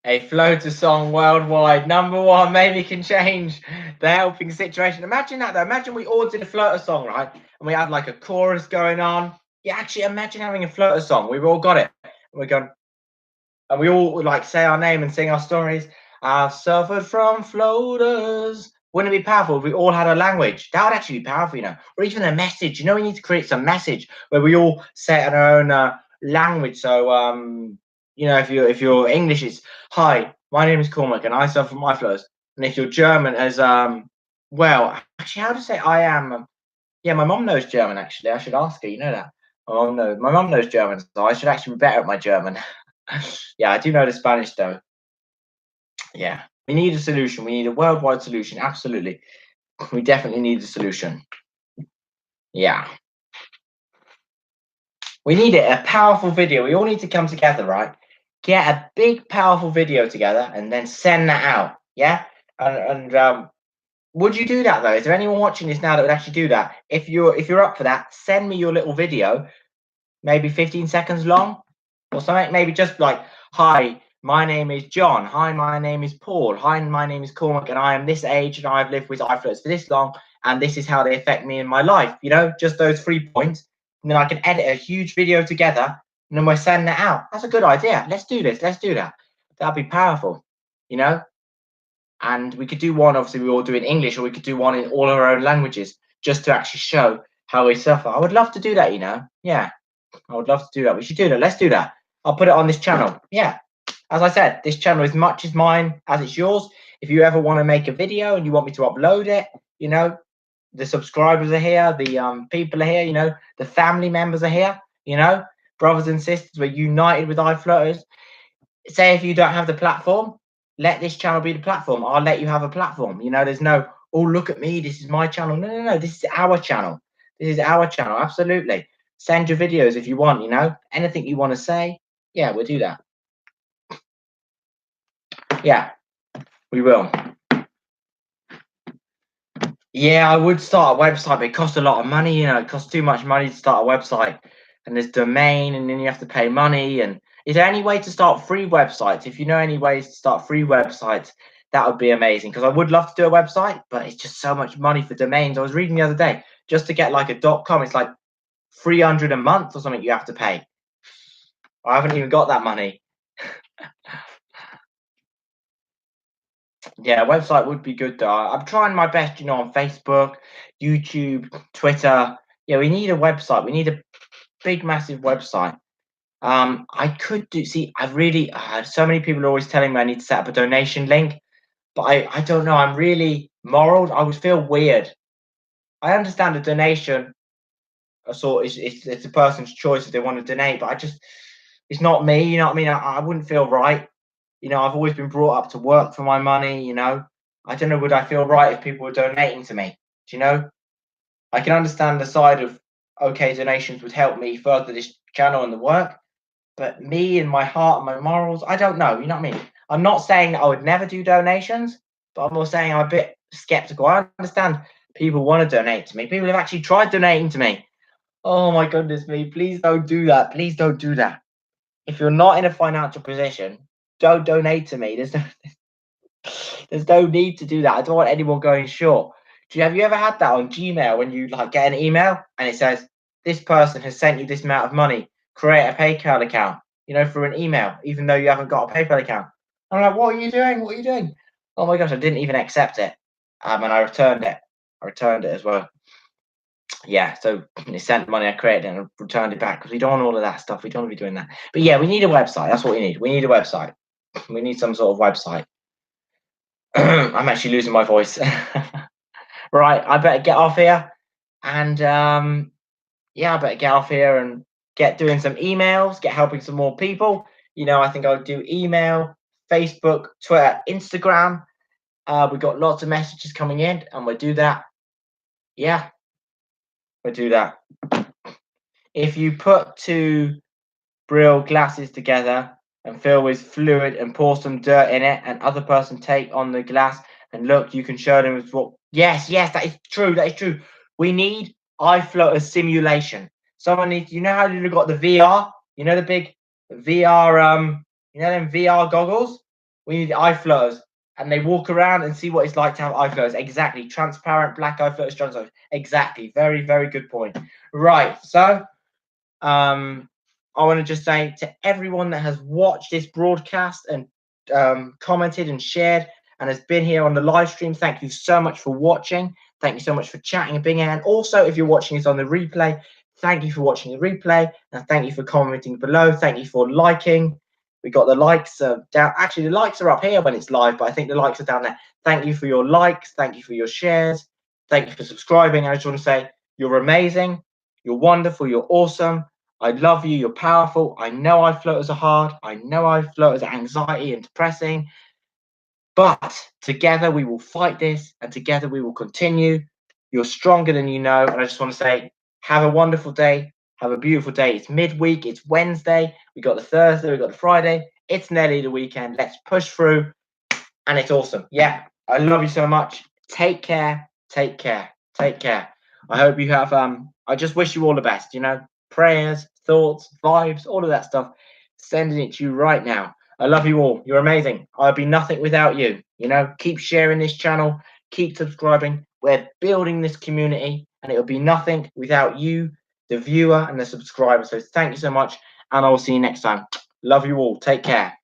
A floater song worldwide, #1. Maybe can change the helping situation. Imagine that, though. Imagine we all did a floater song, right? And we had like a chorus going on. Yeah, actually, imagine having a floater song. We've all got it. And we're going, and we all like say our name and sing our stories. I've suffered from floaters. Wouldn't it be powerful if we all had a language? That would actually be powerful, you know. Or even a message. You know, we need to create some message where we all say it in our own language. So, you know, if you're English, it's hi, my name is Cormac, and I suffer from eye floaters. And if you're German, as well, actually, how to say I am? Yeah, my mom knows German. Actually, I should ask her. You know that. My mom knows German, so I should actually be better at my German. Yeah, I do know the Spanish though. Yeah, we need a solution. We need a worldwide solution. Absolutely, we definitely need a solution. Yeah, we need it. A powerful video. We all need to come together, right? Get a big, powerful video together, and then send that out. Yeah, and would you do that though? Is there anyone watching this now that would actually do that? If you're up for that, send me your little video, maybe 15 seconds long or something. Maybe just like, hi, my name is John. Hi, my name is Paul. Hi, my name is Cormac, and I am this age, and I've lived with eye floaters for this long, and this is how they affect me in my life. You know, just those 3 points, and then I can edit a huge video together, and then we're sending it out. That's a good idea. Let's do this. Let's do that. That'd be powerful. You know, and we could do one. Obviously, we all do in English, or we could do one in all our own languages, just to actually show how we suffer. I would love to do that. You know, yeah. I would love to do that. We should do that. Let's do that. I'll put it on this channel. Yeah. As I said, this channel is much as mine as it's yours. If you ever want to make a video and you want me to upload it, you know, the subscribers are here, the people are here, you know, the family members are here, you know, brothers and sisters, we're united with iFloaters. Say if you don't have the platform, let this channel be the platform. I'll let you have a platform. You know, there's no, oh, look at me, this is my channel. No, no, no. This is our channel. This is our channel. Absolutely. Send your videos if you want, you know, anything you want to say. Yeah, we'll do that. Yeah, we will. Yeah, I would start a website, but it costs a lot of money. You know, it costs too much money to start a website, and there's domain, and then you have to pay money. And is there any way to start free websites? If you know any ways to start free websites, that would be amazing. Because I would love to do a website, but it's just so much money for domains. I was reading the other day, just to get like a .com, it's like 300 a month or something you have to pay. I haven't even got that money. Yeah, a website would be good though. I'm trying my best, you know, on Facebook, YouTube, Twitter. Yeah, we need a website. We need a big, massive website. I could do. See, I've really so many people are always telling me I need to set up a donation link, but I don't know. I'm really moral. I would feel weird. I understand a donation, a sort it's a person's choice if they want to donate, but I just it's not me. You know what I mean? I wouldn't feel right. You know, I've always been brought up to work for my money. You know, I don't know. Would I feel right if people were donating to me? Do you know? I can understand the side of okay, donations would help me further this channel and the work. But me and my heart and my morals, I don't know. You know what I mean? I'm not saying that I would never do donations, but I'm more saying I'm a bit skeptical. I understand people want to donate to me. People have actually tried donating to me. Oh my goodness me. Please don't do that. Please don't do that. If you're not in a financial position, don't donate to me. There's no need to do that. I don't want anyone going short. Have you ever had that on Gmail when you like get an email and it says this person has sent you this amount of money, create a PayPal account, you know, through an email, even though you haven't got a PayPal account. I'm like, what are you doing? What are you doing? Oh my gosh, I didn't even accept it. And I returned it. I returned it as well. Yeah, so they sent money, I created it and returned it back because we don't want all of that stuff. We don't want to be doing that. But yeah, we need a website. That's what we need. We need a website. We need some sort of website. I'm actually losing my voice. Right, I better get off here. And yeah, I better get off here and get doing some emails, get helping some more people. You know, I think I'll do email, Facebook, Twitter, Instagram. We got lots of messages coming in, and we'll do that. Yeah, we'll do that. If you put two Brill glasses together and fill with fluid and pour some dirt in it, and other person take on the glass and look, you can show them what. Yes, yes, that is true. That is true. We need iFloater simulation. Someone needs. You know how you've got the VR. You know the big VR. You know them VR goggles. We need iFloaters, and they walk around and see what it's like to have iFloaters. Exactly, transparent black iFloaters. Transparent. Exactly. Very, very good point. Right. So, I want to just say to everyone that has watched this broadcast and commented and shared and has been here on the live stream, thank you so much for watching. Thank you so much for chatting and being here. And also, if you're watching this on the replay, thank you for watching the replay. And thank you for commenting below. Thank you for liking. We got the likes down. Actually, the likes are up here when it's live, but I think the likes are down there. Thank you for your likes. Thank you for your shares. Thank you for subscribing. I just want to say you're amazing. You're wonderful. You're awesome. I love you. You're powerful. I know I floaters are hard. I know I floaters are anxiety and depressing. But together we will fight this, and together we will continue. You're stronger than you know. And I just want to say, have a wonderful day. Have a beautiful day. It's midweek. It's Wednesday. We got the Thursday. We got the Friday. It's nearly the weekend. Let's push through. And it's awesome. Yeah. I love you so much. Take care. Take care. Take care. I hope you have I just wish you all the best, prayers, thoughts, vibes, all of that stuff. Sending it to you right now. I love you all. You're amazing. I'd be nothing without you. Keep sharing this channel, keep subscribing. We're building this community, and it would be nothing without you, the viewer and the subscriber. So thank you so much, and I will see you next time. Love you all. Take care.